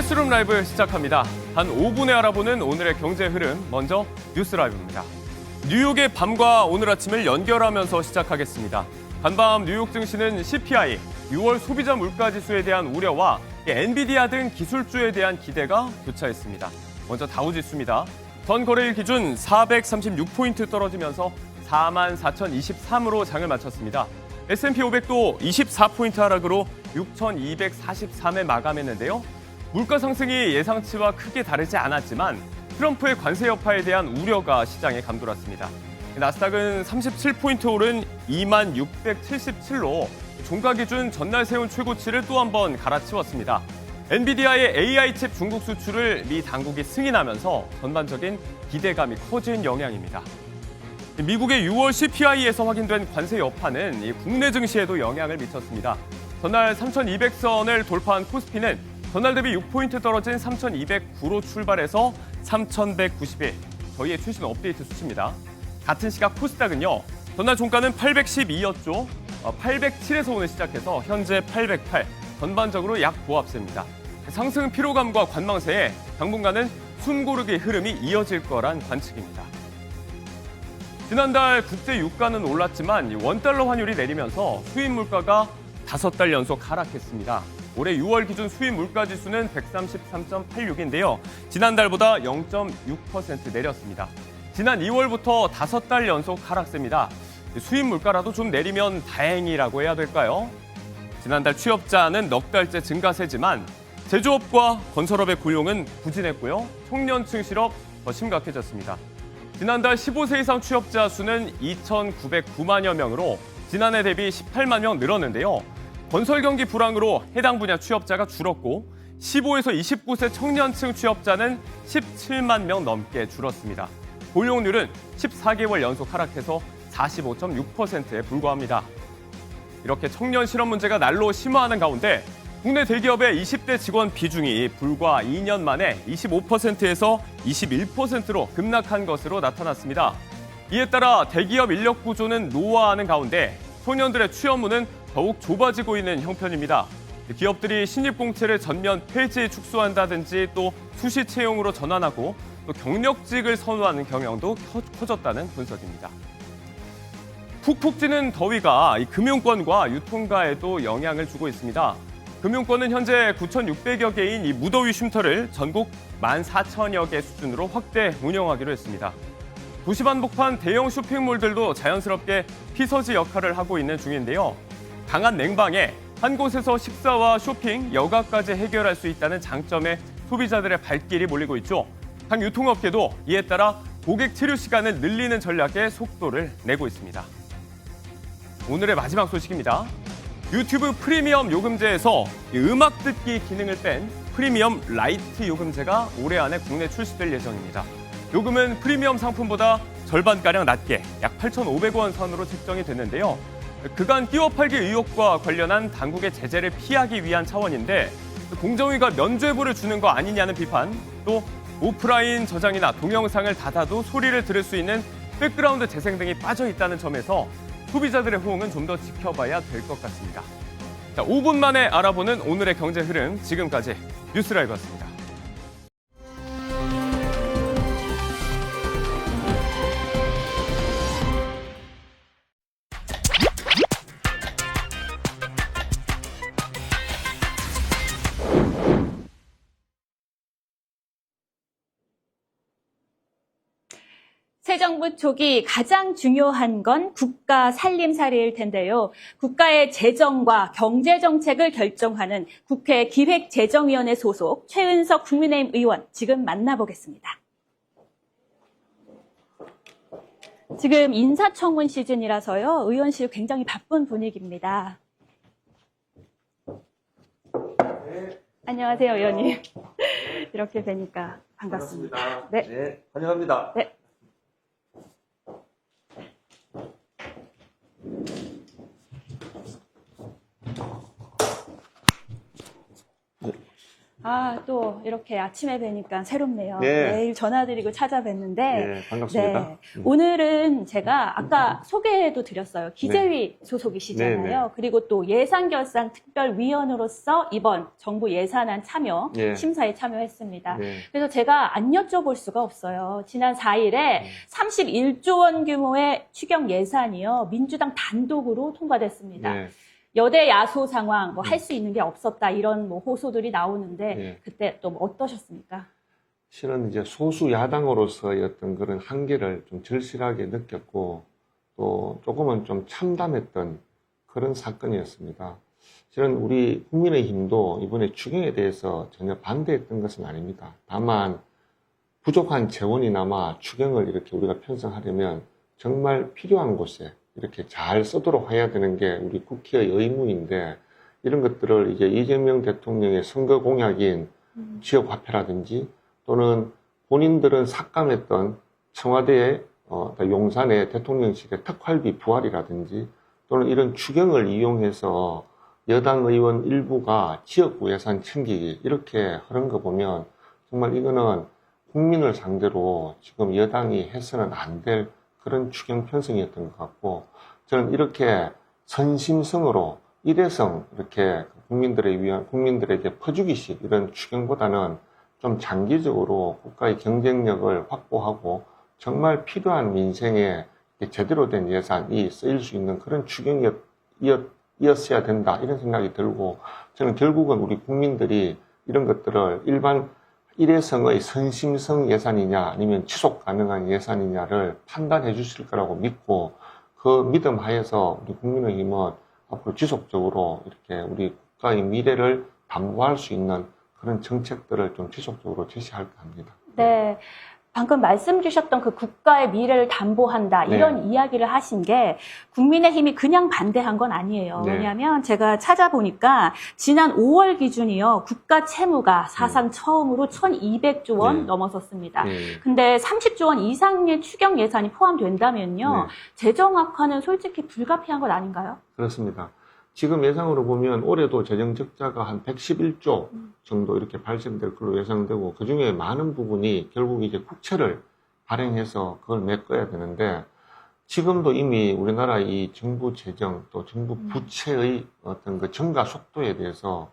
뉴스룸 라이브 시작합니다. 단 5분에 알아보는 오늘의 경제 흐름, 먼저 뉴스 라이브입니다. 뉴욕의 밤과 오늘 아침을 연결하면서 시작하겠습니다. 간밤 뉴욕 증시는 CPI, 6월 소비자 물가지수에 대한 우려와 엔비디아 등 기술주에 대한 기대가 교차했습니다. 먼저 다우지수입니다. 전 거래일 기준 436포인트 떨어지면서 44,023으로 장을 마쳤습니다. S&P 500도 24포인트 하락으로 6,243에 마감했는데요. 물가 상승이 예상치와 크게 다르지 않았지만 트럼프의 관세 여파에 대한 우려가 시장에 감돌았습니다. 나스닥은 37포인트 오른 2677로 종가 기준 전날 세운 최고치를 또 한 번 갈아치웠습니다. 엔비디아의 AI 칩 중국 수출을 미 당국이 승인하면서 전반적인 기대감이 커진 영향입니다. 미국의 6월 CPI에서 확인된 관세 여파는 국내 증시에도 영향을 미쳤습니다. 전날 3,200선을 돌파한 코스피는 전날 대비 6포인트 떨어진 3,209로 출발해서 3,191, 저희의 최신 업데이트 수치입니다. 같은 시각 코스닥은요, 전날 종가는 812였죠. 807에서 오늘 시작해서 현재 808, 전반적으로 약 보합세입니다. 상승 피로감과 관망세에 당분간은 숨고르기 흐름이 이어질 거란 관측입니다. 지난달 국제 유가는 올랐지만 원달러 환율이 내리면서 수입 물가가 5달 연속 하락했습니다. 올해 6월 기준 수입 물가 지수는 133.86인데요. 지난달보다 0.6% 내렸습니다. 지난 2월부터 5달 연속 하락세입니다. 수입 물가라도 좀 내리면 다행이라고 해야 될까요? 지난달 취업자는 넉 달째 증가세지만 제조업과 건설업의 고용은 부진했고요. 청년층 실업 더 심각해졌습니다. 지난달 15세 이상 취업자 수는 2,909만여 명으로 지난해 대비 18만 명 늘었는데요. 건설 경기 불황으로 해당 분야 취업자가 줄었고 15에서 29세 청년층 취업자는 17만 명 넘게 줄었습니다. 고용률은 14개월 연속 하락해서 45.6%에 불과합니다. 이렇게 청년 실업 문제가 날로 심화하는 가운데 국내 대기업의 20대 직원 비중이 불과 2년 만에 25%에서 21%로 급락한 것으로 나타났습니다. 이에 따라 대기업 인력 구조는 노화하는 가운데 소년들의 취업문은 더욱 좁아지고 있는 형편입니다. 기업들이 신입공채를 전면 폐지 축소한다든지 또 수시 채용으로 전환하고 또 경력직을 선호하는 경향도 커졌다는 분석입니다. 푹푹 찌는 더위가 금융권과 유통가에도 영향을 주고 있습니다. 금융권은 현재 9,600여 개인 이 무더위 쉼터를 전국 14,000여 개 수준으로 확대 운영하기로 했습니다. 도시 한복판 대형 쇼핑몰들도 자연스럽게 피서지 역할을 하고 있는 중인데요. 강한 냉방에 한 곳에서 식사와 쇼핑, 여가까지 해결할 수 있다는 장점에 소비자들의 발길이 몰리고 있죠. 각 유통업계도 이에 따라 고객 체류 시간을 늘리는 전략에 속도를 내고 있습니다. 오늘의 마지막 소식입니다. 유튜브 프리미엄 요금제에서 음악 듣기 기능을 뺀 프리미엄 라이트 요금제가 올해 안에 국내 출시될 예정입니다. 요금은 프리미엄 상품보다 절반가량 낮게 약 8,500원 선으로 책정이 됐는데요. 그간 끼워 팔기 의혹과 관련한 당국의 제재를 피하기 위한 차원인데 공정위가 면죄부를 주는 거 아니냐는 비판, 또 오프라인 저장이나 동영상을 닫아도 소리를 들을 수 있는 백그라운드 재생 등이 빠져 있다는 점에서 소비자들의 호응은 좀 더 지켜봐야 될 것 같습니다. 자, 5분 만에 알아보는 오늘의 경제 흐름, 지금까지 뉴스라이브였습니다. 새 정부 초기 가장 중요한 건 국가 살림살이일 텐데요. 국가의 재정과 경제 정책을 결정하는 국회 기획재정위원회 소속 최은석 국민의힘 의원 지금 만나보겠습니다. 지금 인사청문 시즌이라서요. 의원실 굉장히 바쁜 분위기입니다. 네. 안녕하세요, 의원님. 이렇게 뵈니까 반갑습니다. 네. 네, 환영합니다. 네. 또 이렇게 아침에 뵈니까 새롭네요. 네. 매일 전화드리고 찾아뵀는데. 네, 반갑습니다. 네. 오늘은 제가 아까 소개도 드렸어요. 기재위 소속이시잖아요. 네, 네. 그리고 또 예산결산특별위원으로서 이번 정부 예산안 참여, 네. 심사에 참여했습니다. 네. 그래서 제가 안 여쭤볼 수가 없어요. 지난 4일에 31조 원 규모의 추경 예산이요. 민주당 단독으로 통과됐습니다. 네. 여대 야소 상황, 뭐 할 수 있는 게 없었다 이런 뭐 호소들이 나오는데 네. 그때 또 어떠셨습니까? 실은 이제 소수 야당으로서의 어떤 그런 한계를 좀 절실하게 느꼈고 또 조금은 좀 참담했던 그런 사건이었습니다. 실은 우리 국민의힘도 이번에 추경에 대해서 전혀 반대했던 것은 아닙니다. 다만 부족한 재원이나마 추경을 이렇게 우리가 편성하려면 정말 필요한 곳에 이렇게 잘 쓰도록 해야 되는 게 우리 국회의 의무인데 이런 것들을 이제 이재명 대통령의 선거 공약인 지역 화폐라든지 또는 본인들은 삭감했던 청와대의 용산의 대통령실의 특활비 부활이라든지 또는 이런 추경을 이용해서 여당 의원 일부가 지역구 예산 챙기기 이렇게 하는 거 보면 정말 이거는 국민을 상대로 지금 여당이 해서는 안 될 그런 추경 편성이었던 것 같고 저는 이렇게 선심성으로 일회성 이렇게 국민들에게 퍼주기식 이런 추경보다는 좀 장기적으로 국가의 경쟁력을 확보하고 정말 필요한 민생에 제대로 된 예산이 쓰일 수 있는 그런 추경이었어야 된다 이런 생각이 들고 저는 결국은 우리 국민들이 이런 것들을 일반 일회성의 선심성 예산이냐 아니면 지속 가능한 예산이냐를 판단해 주실 거라고 믿고 그 믿음 하에서 우리 국민의힘은 앞으로 지속적으로 이렇게 우리 국가의 미래를 담보할 수 있는 그런 정책들을 좀 지속적으로 제시할까 합니다. 네. 방금 말씀 주셨던 그 국가의 미래를 담보한다 이런 이야기를 하신 게 국민의힘이 그냥 반대한 건 아니에요. 네. 왜냐하면 제가 찾아보니까 지난 5월 기준이요. 국가 채무가 사상 처음으로 1,200조 원 넘어섰습니다. 근데 30조 원 이상의 추경 예산이 포함된다면요. 재정 악화는 솔직히 불가피한 것 아닌가요? 그렇습니다. 지금 예상으로 보면 올해도 재정 적자가 한 111조 정도 이렇게 발생될 걸로 예상되고 그중에 많은 부분이 결국 이제 국채를 발행해서 그걸 메꿔야 되는데 지금도 이미 우리나라 이 정부 재정 또 정부 부채의 어떤 그 증가 속도에 대해서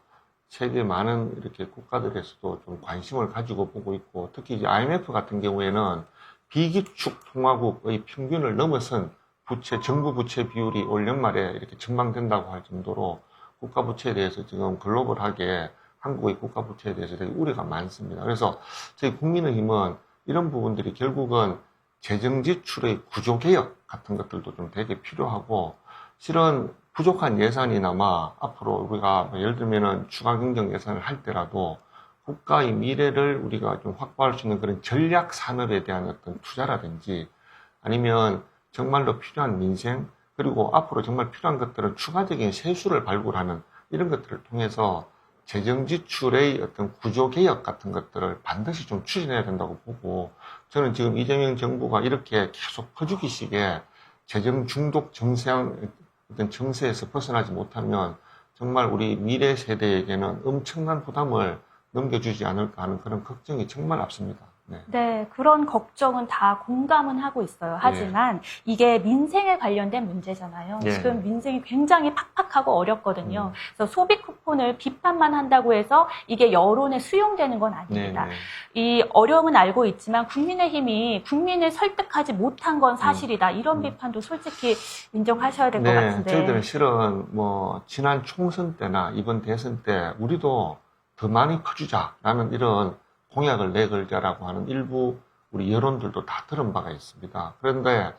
세계 많은 이렇게 국가들에서도 좀 관심을 가지고 보고 있고 특히 이제 IMF 같은 경우에는 비기축 통화국의 평균을 넘어선 정부 부채 비율이 올 연말에 이렇게 전망된다고 할 정도로 국가 부채에 대해서 지금 글로벌하게 한국의 국가 부채에 대해서 되게 우려가 많습니다. 그래서 저희 국민의힘은 이런 부분들이 결국은 재정 지출의 구조 개혁 같은 것들도 좀 되게 필요하고 실은 부족한 예산이나마 앞으로 우리가 예를 들면은 추가 경정 예산을 할 때라도 국가의 미래를 우리가 좀 확보할 수 있는 그런 전략 산업에 대한 어떤 투자라든지 아니면 정말로 필요한 민생 그리고 앞으로 정말 필요한 것들은 추가적인 세수를 발굴하는 이런 것들을 통해서 재정 지출의 어떤 구조 개혁 같은 것들을 반드시 좀 추진해야 된다고 보고 저는 지금 이재명 정부가 이렇게 계속 퍼주기식의 재정 중독 어떤 정세에서 벗어나지 못하면 정말 우리 미래 세대에게는 엄청난 부담을 넘겨주지 않을까 하는 그런 걱정이 정말 앞섭니다. 네, 그런 걱정은 다 공감은 하고 있어요. 하지만 이게 민생에 관련된 문제잖아요. 지금 민생이 굉장히 팍팍하고 어렵거든요. 그래서 소비 쿠폰을 비판만 한다고 해서 이게 여론에 수용되는 건 아닙니다. 이 어려움은 알고 있지만 국민의힘이 국민을 설득하지 못한 건 사실이다. 이런 비판도 솔직히 인정하셔야 될 것 같은데. 저희들은 실은 지난 총선 때나 이번 대선 때 우리도 더 많이 퍼주자라는 이런 공약을 내걸자라고 하는 일부 우리 여론들도 다 들은 바가 있습니다. 그런데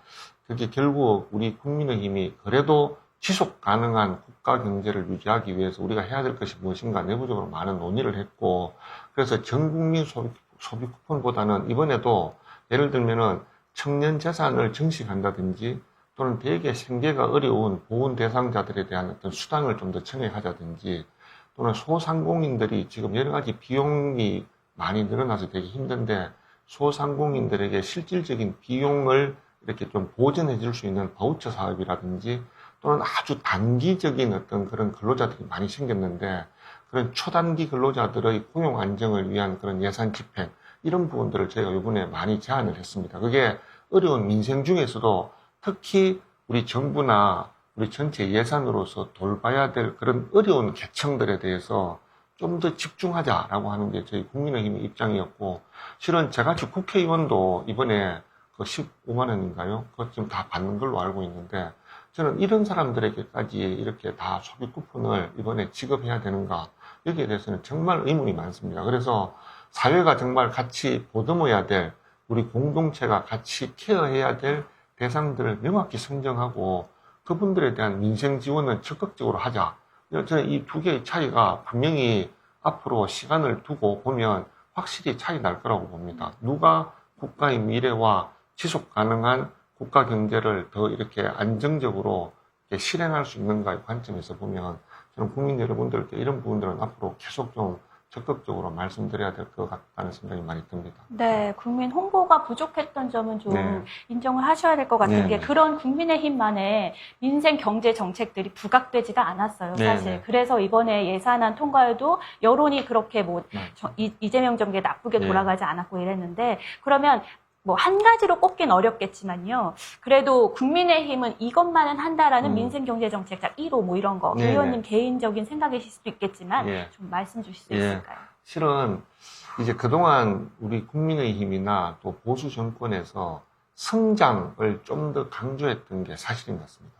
그게 결국 우리 국민의힘이 그래도 지속 가능한 국가 경제를 유지하기 위해서 우리가 해야 될 것이 무엇인가 내부적으로 많은 논의를 했고 그래서 전 국민 소비 쿠폰보다는 이번에도 예를 들면은 청년 재산을 증식한다든지 또는 대개 생계가 어려운 보훈 대상자들에 대한 어떤 수당을 좀 더 청약하자든지 또는 소상공인들이 지금 여러 가지 비용이 많이 늘어나서 되게 힘든데 소상공인들에게 실질적인 비용을 이렇게 좀 보전해 줄 수 있는 바우처 사업이라든지 또는 아주 단기적인 어떤 그런 근로자들이 많이 생겼는데 그런 초단기 근로자들의 고용 안정을 위한 그런 예산 집행, 이런 부분들을 저희가 이번에 많이 제안을 했습니다. 그게 어려운 민생 중에서도 특히 우리 정부나 우리 전체 예산으로서 돌봐야 될 그런 어려운 계층들에 대해서 좀 더 집중하자라고 하는 게 저희 국민의힘의 입장이었고, 실은 저같이 국회의원도 이번에 그 15만 원인가요? 그것 지금 다 받는 걸로 알고 있는데, 저는 이런 사람들에게까지 이렇게 다 소비 쿠폰을 이번에 지급해야 되는가, 여기에 대해서는 정말 의문이 많습니다. 그래서 사회가 정말 같이 보듬어야 될, 우리 공동체가 같이 케어해야 될 대상들을 명확히 선정하고 그분들에 대한 민생 지원을 적극적으로 하자. 저는 이 두 개의 차이가 분명히 앞으로 시간을 두고 보면 확실히 차이 날 거라고 봅니다. 누가 국가의 미래와 지속 가능한 국가 경제를 더 이렇게 안정적으로 이렇게 실행할 수 있는가의 관점에서 보면 저는 국민 여러분들께 이런 부분들은 앞으로 계속 좀 적극적으로 말씀드려야 될 것 같다는 생각이 많이 듭니다. 네, 국민 홍보가 부족했던 점은 좀 네. 인정을 하셔야 될 것 같은 네, 게, 네. 그런 국민의힘만의 민생 경제 정책들이 부각되지가 않았어요, 네, 사실. 네. 그래서 이번에 예산안 통과에도 여론이 그렇게 네. 이재명 정부에 나쁘게 네. 돌아가지 않았고 이랬는데, 그러면 뭐 한 가지로 꼽긴 어렵겠지만요. 그래도 국민의힘은 이것만은 한다라는 민생 경제 정책, 1호 뭐 이런 거, 네, 의원님 네. 개인적인 생각이실 수도 있겠지만 예. 좀 말씀 주실 수 예. 있을까요? 실은 이제 그동안 우리 국민의힘이나 또 보수 정권에서 성장을 좀 더 강조했던 게 사실인 것 같습니다.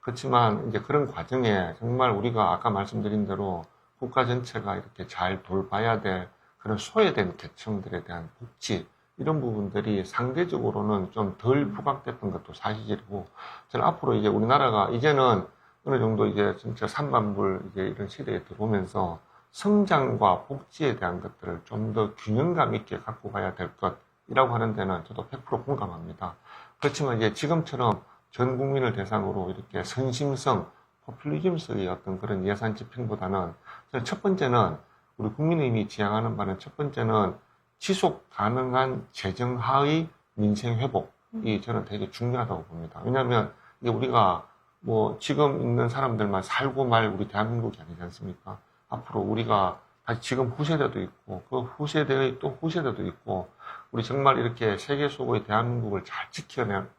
그렇지만 이제 그런 과정에 정말 우리가 아까 말씀드린 대로 국가 전체가 이렇게 잘 돌봐야 될 그런 소외된 계층들에 대한 복지, 이런 부분들이 상대적으로는 좀 덜 부각됐던 것도 사실이고, 저는 앞으로 이제 우리나라가 이제는 어느 정도 이제 진짜 삼반불 이제 이런 시대에 들어오면서 성장과 복지에 대한 것들을 좀 더 균형감 있게 갖고 가야 될 것이라고 하는 데는 저도 100% 공감합니다. 그렇지만 이제 지금처럼 전 국민을 대상으로 이렇게 선심성, 포퓰리즘성의 어떤 그런 예산 집행보다는 저는 첫 번째는 우리 국민의힘이 지향하는 바는 첫 번째는 지속 가능한 재정하의 민생 회복이 저는 되게 중요하다고 봅니다. 왜냐하면 이게 우리가 뭐 지금 있는 사람들만 살고 말 우리 대한민국이 아니지 않습니까? 앞으로 우리가 다시 지금 후세대도 있고 그 후세대의 또 후세대도 있고, 우리 정말 이렇게 세계 속의 대한민국을 잘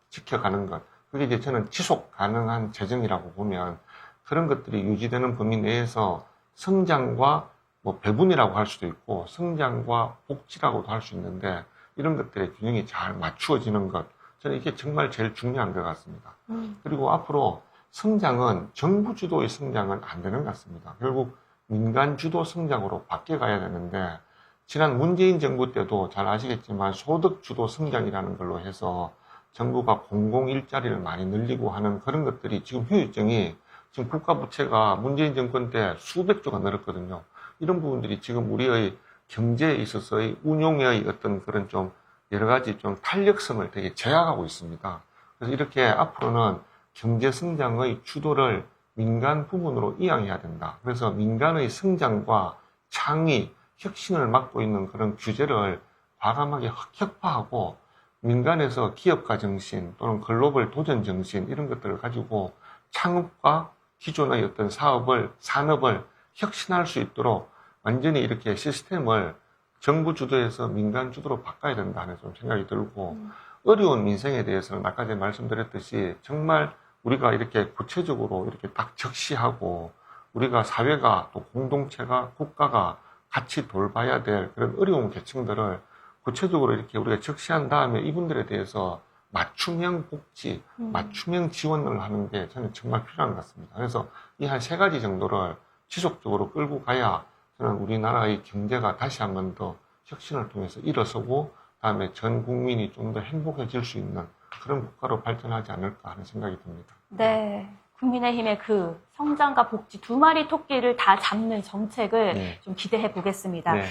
지켜가는 것, 그게 이제 저는 지속 가능한 재정이라고 보면 그런 것들이 유지되는 범위 내에서 성장과 뭐 배분이라고 할 수도 있고 성장과 복지라고도 할 수 있는데, 이런 것들의 균형이 잘 맞추어지는 것, 저는 이게 정말 제일 중요한 것 같습니다. 그리고 앞으로 성장은 정부 주도의 성장은 안 되는 것 같습니다. 결국 민간 주도 성장으로 바뀌어가야 되는데, 지난 문재인 정부 때도 잘 아시겠지만 소득 주도 성장이라는 걸로 해서 정부가 공공 일자리를 많이 늘리고 하는 그런 것들이 지금 후유증이, 지금 국가 부채가 문재인 정권 때 수백조가 늘었거든요. 이런 부분들이 지금 우리의 경제에 있어서의 운용의 어떤 그런 좀 여러 가지 좀 탄력성을 되게 제약하고 있습니다. 그래서 이렇게 앞으로는 경제 성장의 주도를 민간 부문으로 이양해야 된다. 그래서 민간의 성장과 창의, 혁신을 막고 있는 그런 규제를 과감하게 혁파하고, 민간에서 기업가 정신 또는 글로벌 도전 정신, 이런 것들을 가지고 창업과 기존의 어떤 산업을 혁신할 수 있도록 완전히 이렇게 시스템을 정부 주도에서 민간 주도로 바꿔야 된다는 좀 생각이 들고, 어려운 민생에 대해서는 아까 제가 말씀드렸듯이 정말 우리가 이렇게 구체적으로 이렇게 딱 적시하고, 우리가 사회가 또 공동체가 국가가 같이 돌봐야 될 그런 어려운 계층들을 구체적으로 이렇게 우리가 적시한 다음에 이분들에 대해서 맞춤형 복지, 맞춤형 지원을 하는 게 저는 정말 필요한 것 같습니다. 그래서 이 한 3가지 정도를 지속적으로 끌고 가야 저는 우리나라의 경제가 다시 한 번 더 혁신을 통해서 일어서고, 다음에 전 국민이 좀 더 행복해질 수 있는 그런 국가로 발전하지 않을까 하는 생각이 듭니다. 네. 국민의힘의 그 성장과 복지 2마리 토끼를 다 잡는 정책을 네. 좀 기대해 보겠습니다. 네.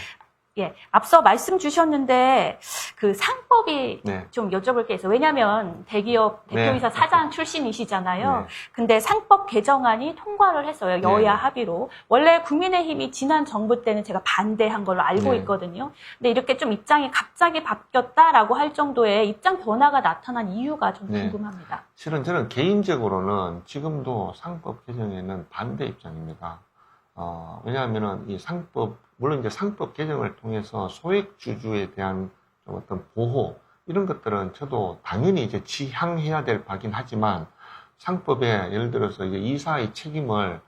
예, 앞서 말씀 주셨는데 그 상법이 네. 좀 여쭤볼 게 있어요. 왜냐하면 대기업 대표이사 네. 사장 출신이시잖아요. 네. 근데 상법 개정안이 통과를 했어요. 여야 네. 합의로. 원래 국민의힘이 지난 정부 때는 제가 반대한 걸로 알고 네. 있거든요. 근데 이렇게 좀 입장이 갑자기 바뀌었다라고 할 정도의 입장 변화가 나타난 이유가 좀 네. 궁금합니다. 실은 저는 개인적으로는 지금도 상법 개정에는 반대 입장입니다. 왜냐하면은 이 상법, 물론 이제 상법 개정을 통해서 소액주주에 대한 좀 어떤 보호, 이런 것들은 저도 당연히 이제 지향해야 될 바긴 하지만 상법에 예를 들어서 이제 이사의 책임을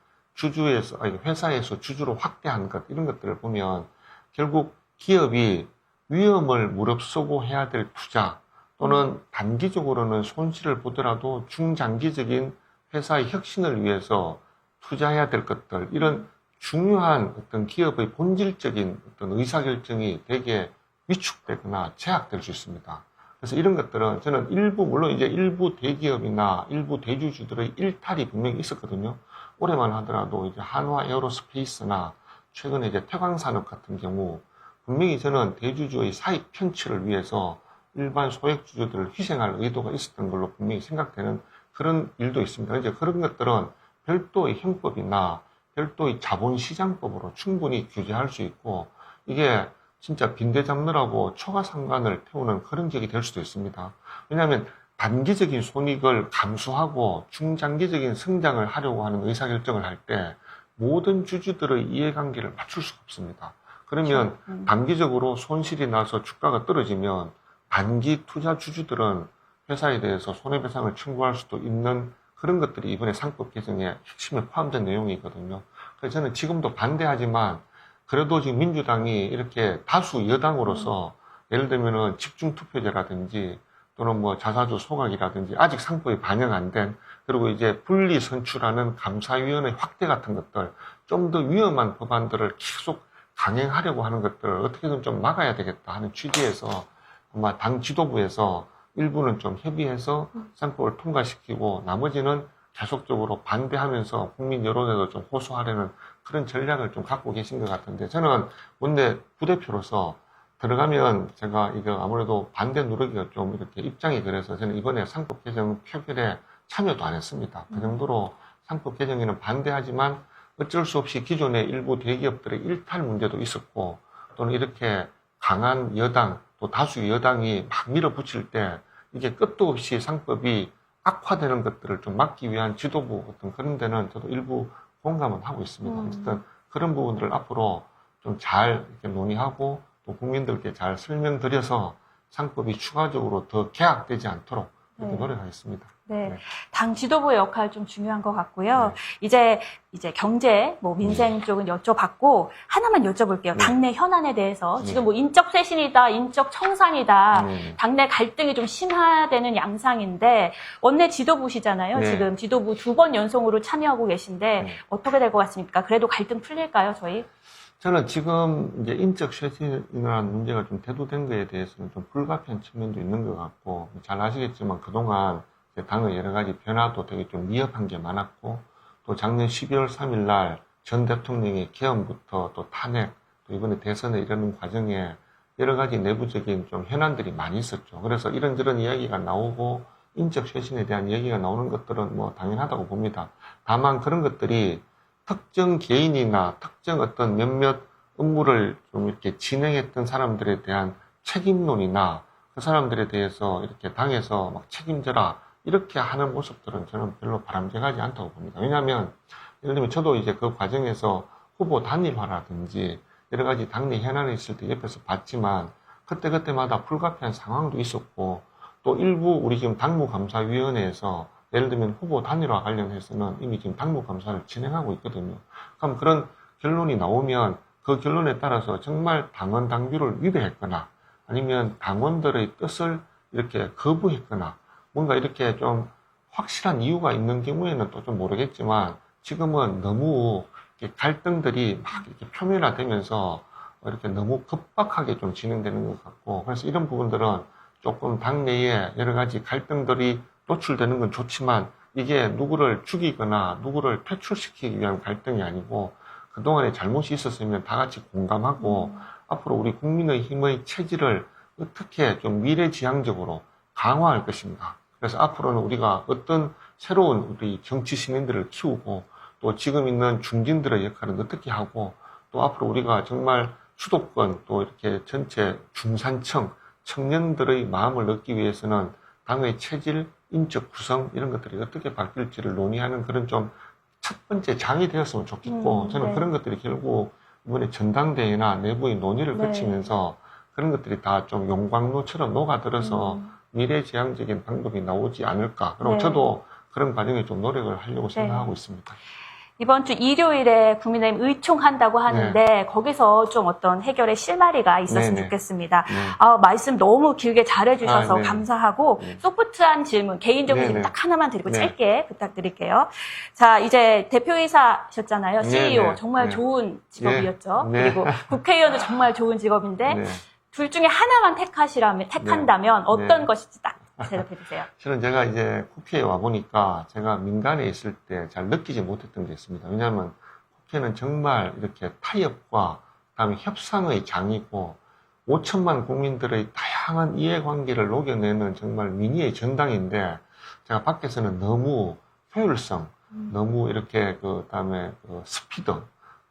회사에서 주주로 확대한 것, 이런 것들을 보면 결국 기업이 위험을 무릅쓰고 해야 될 투자 또는 단기적으로는 손실을 보더라도 중장기적인 회사의 혁신을 위해서 투자해야 될 것들, 이런 중요한 어떤 기업의 본질적인 어떤 의사결정이 되게 위축되거나 제약될 수 있습니다. 그래서 이런 것들은 저는 물론 이제 일부 대기업이나 일부 대주주들의 일탈이 분명히 있었거든요. 올해만 하더라도 이제 한화 에어로스페이스나 최근에 이제 태광산업 같은 경우 분명히 저는 대주주의 사익 편취를 위해서 일반 소액주주들을 희생할 의도가 있었던 걸로 분명히 생각되는 그런 일도 있습니다. 이제 그런 것들은 별도의 형법이나 별도의 자본시장법으로 충분히 규제할 수 있고, 이게 진짜 빈대 잡느라고 초과상관을 태우는 그런 격이 될 수도 있습니다. 왜냐하면 단기적인 손익을 감수하고 중장기적인 성장을 하려고 하는 의사결정을 할 때 모든 주주들의 이해관계를 맞출 수가 없습니다. 그러면 단기적으로 손실이 나서 주가가 떨어지면 단기 투자 주주들은 회사에 대해서 손해배상을 청구할 수도 있는 그런 것들이 이번에 상법 개정에 핵심에 포함된 내용이거든요. 그래서 저는 지금도 반대하지만 그래도 지금 민주당이 이렇게 다수 여당으로서 예를 들면은 집중투표제라든지 또는 뭐 자사주 소각이라든지 아직 상법이 반영 안 된, 그리고 이제 분리 선출하는 감사위원회 확대 같은 것들, 좀 더 위험한 법안들을 계속 강행하려고 하는 것들을 어떻게든 좀 막아야 되겠다 하는 취지에서 아마 당 지도부에서 일부는 좀 협의해서 상법을 통과시키고 나머지는 계속적으로 반대하면서 국민 여론에도 좀 호소하려는 그런 전략을 좀 갖고 계신 것 같은데, 저는 원내 부대표로서 들어가면 제가 이거 아무래도 반대 누르기가 좀 이렇게 입장이 그래서 저는 이번에 상법 개정 표결에 참여도 안 했습니다. 그 정도로 상법 개정에는 반대하지만 어쩔 수 없이 기존의 일부 대기업들의 일탈 문제도 있었고, 또는 이렇게 강한 여당 또 다수 여당이 막 밀어붙일 때 이게 끝도 없이 상법이 악화되는 것들을 좀 막기 위한 지도부 어떤 그런 데는 저도 일부 공감은 하고 있습니다. 어쨌든 그런 부분들을 앞으로 좀 잘 이렇게 논의하고 또 국민들께 잘 설명드려서 상법이 추가적으로 더 개혁되지 않도록 이렇게 노력하겠습니다. 네. 당 지도부의 역할 좀 중요한 것 같고요. 네. 이제 경제, 뭐 민생 쪽은 여쭤봤고, 하나만 여쭤볼게요. 네. 당내 현안에 대해서. 네. 지금 뭐 인적 쇄신이다, 인적 청산이다, 네. 당내 갈등이 좀 심화되는 양상인데, 원내 지도부시잖아요. 네. 지금 지도부 2번 연속으로 참여하고 계신데, 네. 어떻게 될 것 같습니까? 그래도 갈등 풀릴까요, 저희? 저는 지금 이제 인적 쇄신이라는 문제가 좀 대두된 거에 대해서는 좀 불가피한 측면도 있는 것 같고, 잘 아시겠지만 그동안 당의 여러 가지 변화도 되게 좀 미흡한 게 많았고, 또 작년 12월 3일 날 전 대통령의 계엄부터 또 탄핵, 또 이번에 대선에 이르는 과정에 여러 가지 내부적인 좀 현안들이 많이 있었죠. 그래서 이런저런 이야기가 나오고 인적 쇄신에 대한 얘기가 나오는 것들은 뭐 당연하다고 봅니다. 다만 그런 것들이 특정 개인이나 특정 어떤 몇몇 업무를 좀 이렇게 진행했던 사람들에 대한 책임론이나 그 사람들에 대해서 이렇게 당에서 막 책임져라 이렇게 하는 모습들은 저는 별로 바람직하지 않다고 봅니다. 왜냐하면 예를 들면 저도 이제 그 과정에서 후보 단일화라든지 여러 가지 당내 현안이 있을 때 옆에서 봤지만 그때그때마다 불가피한 상황도 있었고, 또 일부 우리 지금 당무감사위원회에서 예를 들면 후보 단일화 관련해서는 이미 지금 당무감사를 진행하고 있거든요. 그럼 그런 결론이 나오면 그 결론에 따라서 정말 당원 당규를 위배했거나 아니면 당원들의 뜻을 이렇게 거부했거나 뭔가 이렇게 좀 확실한 이유가 있는 경우에는 또 좀 모르겠지만, 지금은 너무 이렇게 갈등들이 막 이렇게 표면화되면서 이렇게 너무 급박하게 좀 진행되는 것 같고, 그래서 이런 부분들은 조금 당내에 여러 가지 갈등들이 노출되는 건 좋지만 이게 누구를 죽이거나 누구를 퇴출시키기 위한 갈등이 아니고 그동안에 잘못이 있었으면 다 같이 공감하고 앞으로 우리 국민의힘의 체질을 어떻게 좀 미래지향적으로 강화할 것인가. 그래서 앞으로는 우리가 어떤 새로운 우리 정치 시민들을 키우고 또 지금 있는 중진들의 역할은 어떻게 하고 또 앞으로 우리가 정말 수도권 또 이렇게 전체 중산층 청년들의 마음을 얻기 위해서는 당의 체질, 인적 구성 이런 것들이 어떻게 바뀔지를 논의하는 그런 좀 첫 번째 장이 되었으면 좋겠고 저는 네. 그런 것들이 결국 이번에 전당대회나 내부의 논의를 네. 거치면서 그런 것들이 다 좀 용광로처럼 녹아들어서 미래지향적인 방법이 나오지 않을까. 그리고 네. 저도 그런 과정에 좀 노력을 하려고 생각하고 있습니다. 이번 주 일요일에 국민의힘 의총한다고 하는데 거기서 좀 어떤 해결의 실마리가 있었으면 네네. 좋겠습니다. 네. 말씀 너무 길게 잘해주셔서 네. 감사하고 네. 소프트한 질문, 개인적인 네네. 질문 딱 하나만 드리고 네. 짧게 부탁드릴게요. 자, 이제 대표이사셨잖아요. CEO. 네네. 정말 네. 좋은 직업이었죠. 네. 그리고 국회의원도 정말 좋은 직업인데 네. 둘 중에 하나만 택한다면 어떤 네. 것인지 딱 대답해 주세요. 실은 제가 이제 국회에 와 보니까 제가 민간에 있을 때 잘 느끼지 못했던 게 있습니다. 왜냐하면 국회는 정말 이렇게 타협과 그다음에 협상의 장이고 5천만 국민들의 다양한 이해관계를 녹여내는 정말 민의의 전당인데 제가 밖에서는 너무 효율성, 너무 이렇게 그다음에 스피드,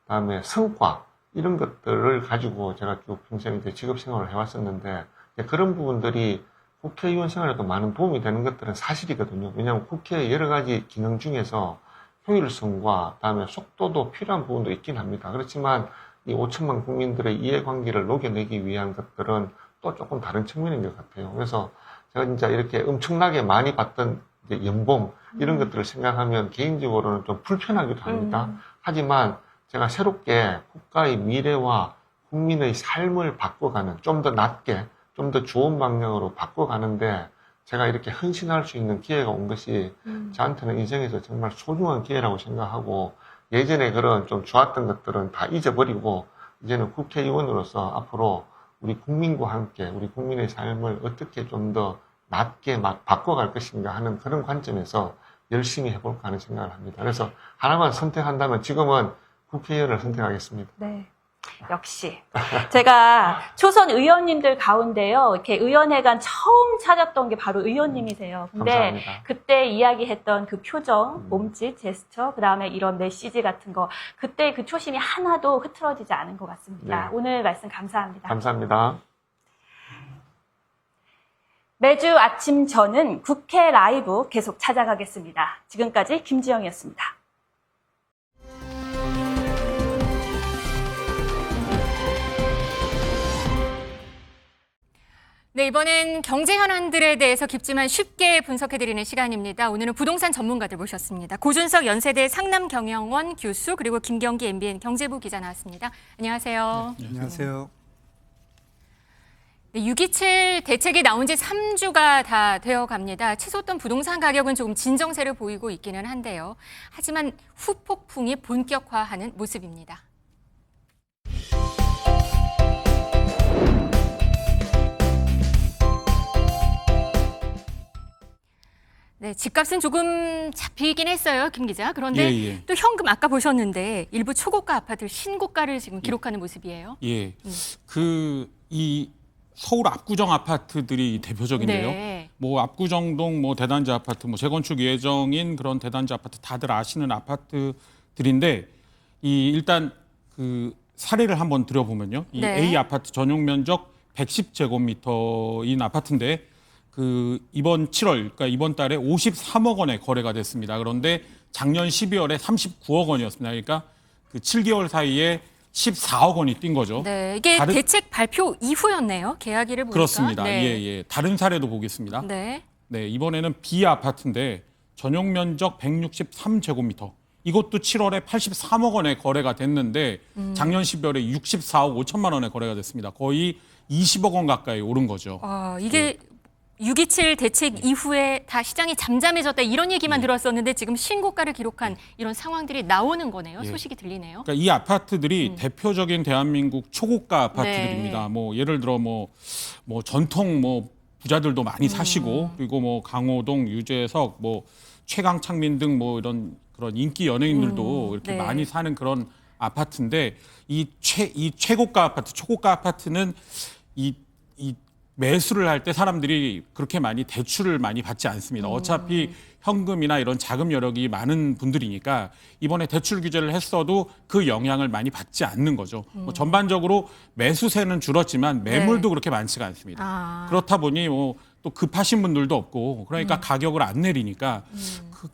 그다음에 성과 이런 것들을 가지고 제가 쭉 평생 이제 직업 생활을 해왔었는데 그런 부분들이 국회의원 생활에도 많은 도움이 되는 것들은 사실이거든요. 왜냐하면 국회의 여러 가지 기능 중에서 효율성과 그다음에 속도도 필요한 부분도 있긴 합니다. 그렇지만 이 5천만 국민들의 이해관계를 녹여내기 위한 것들은 또 조금 다른 측면인 것 같아요. 그래서 제가 진짜 이렇게 엄청나게 많이 받던 이제 연봉 이런 것들을 생각하면 개인적으로는 좀 불편하기도 합니다. 하지만 제가 새롭게 국가의 미래와 국민의 삶을 바꿔가는 좀 더 낮게 좀 더 좋은 방향으로 바꿔가는데 제가 이렇게 헌신할 수 있는 기회가 온 것이 저한테는 인생에서 정말 소중한 기회라고 생각하고 예전에 그런 좀 좋았던 것들은 다 잊어버리고 이제는 국회의원으로서 앞으로 우리 국민과 함께 우리 국민의 삶을 어떻게 좀 더 낮게 바꿔갈 것인가 하는 그런 관점에서 열심히 해볼까 하는 생각을 합니다. 그래서 하나만 선택한다면 지금은 국회의원을 선택하겠습니다. 네. 역시. 제가 초선 의원님들 가운데요. 이렇게 의원회관 처음 찾았던 게 바로 의원님이세요. 근데 감사합니다. 그때 이야기했던 그 표정, 몸짓, 제스처, 그 다음에 이런 메시지 같은 거, 그때 그 초심이 하나도 흐트러지지 않은 것 같습니다. 네. 오늘 말씀 감사합니다. 감사합니다. 매주 아침 저는 국회 라이브 계속 찾아가겠습니다. 지금까지 김지영이었습니다. 네, 이번엔 경제 현안들에 대해서 깊지만 쉽게 분석해드리는 시간입니다. 오늘은 부동산 전문가들 모셨습니다. 고준석 연세대 상남경영원 교수 그리고 김경기 MBN 경제부 기자 나왔습니다. 안녕하세요. 네, 안녕하세요. 네, 6.27 대책이 나온 지 3주가 다 되어갑니다. 치솟던 부동산 가격은 조금 진정세를 보이고 있기는 한데요. 하지만 후폭풍이 본격화하는 모습입니다. 네, 집값은 조금 잡히긴 했어요, 김 기자. 그런데 예. 또 현금 아까 보셨는데 일부 초고가 아파트 신고가를 지금 기록하는 모습이에요. 예. 이 서울 압구정 아파트들이 대표적인데요. 네. 뭐 압구정동 뭐 대단지 아파트 뭐 재건축 예정인 그런 대단지 아파트 다들 아시는 아파트들인데 일단 그 사례를 한번 들어보면요. 이 네. A 아파트 전용 면적 110제곱미터인 아파트인데 이번 7월, 그러니까 이번 달에 53억 원에 거래가 됐습니다. 그런데 작년 12월에 39억 원이었습니다. 그러니까 그 7개월 사이에 14억 원이 뛴 거죠. 네, 이게 대책 발표 이후였네요. 계약일을 보니까. 그렇습니다. 네. 예. 다른 사례도 보겠습니다. 네. 네, 이번에는 B 아파트인데 전용 면적 163제곱미터. 이것도 7월에 83억 원에 거래가 됐는데 작년 12월에 64억 5천만 원에 거래가 됐습니다. 거의 20억 원 가까이 오른 거죠. 이게 6.27 대책 이후에 다 시장이 잠잠해졌다 이런 얘기만 들었었는데 지금 신고가를 기록한 이런 상황들이 나오는 거네요. 소식이 들리네요. 그러니까 이 아파트들이 대표적인 대한민국 초고가 아파트들입니다. 네. 뭐 예를 들어 뭐 전통 부자들도 많이 사시고 그리고 뭐 강호동, 유재석, 뭐 최강창민 등 뭐 이런 그런 인기 연예인들도 이렇게 네. 많이 사는 그런 아파트인데 이 최고가 아파트, 초고가 아파트는 이 매수를 할 때 사람들이 그렇게 많이 대출을 많이 받지 않습니다. 어차피 현금이나 이런 자금 여력이 많은 분들이니까 이번에 대출 규제를 했어도 그 영향을 많이 받지 않는 거죠. 뭐 전반적으로 매수세는 줄었지만 매물도 그렇게 많지가 않습니다. 그렇다 보니 또 급하신 분들도 없고 그러니까 가격을 안 내리니까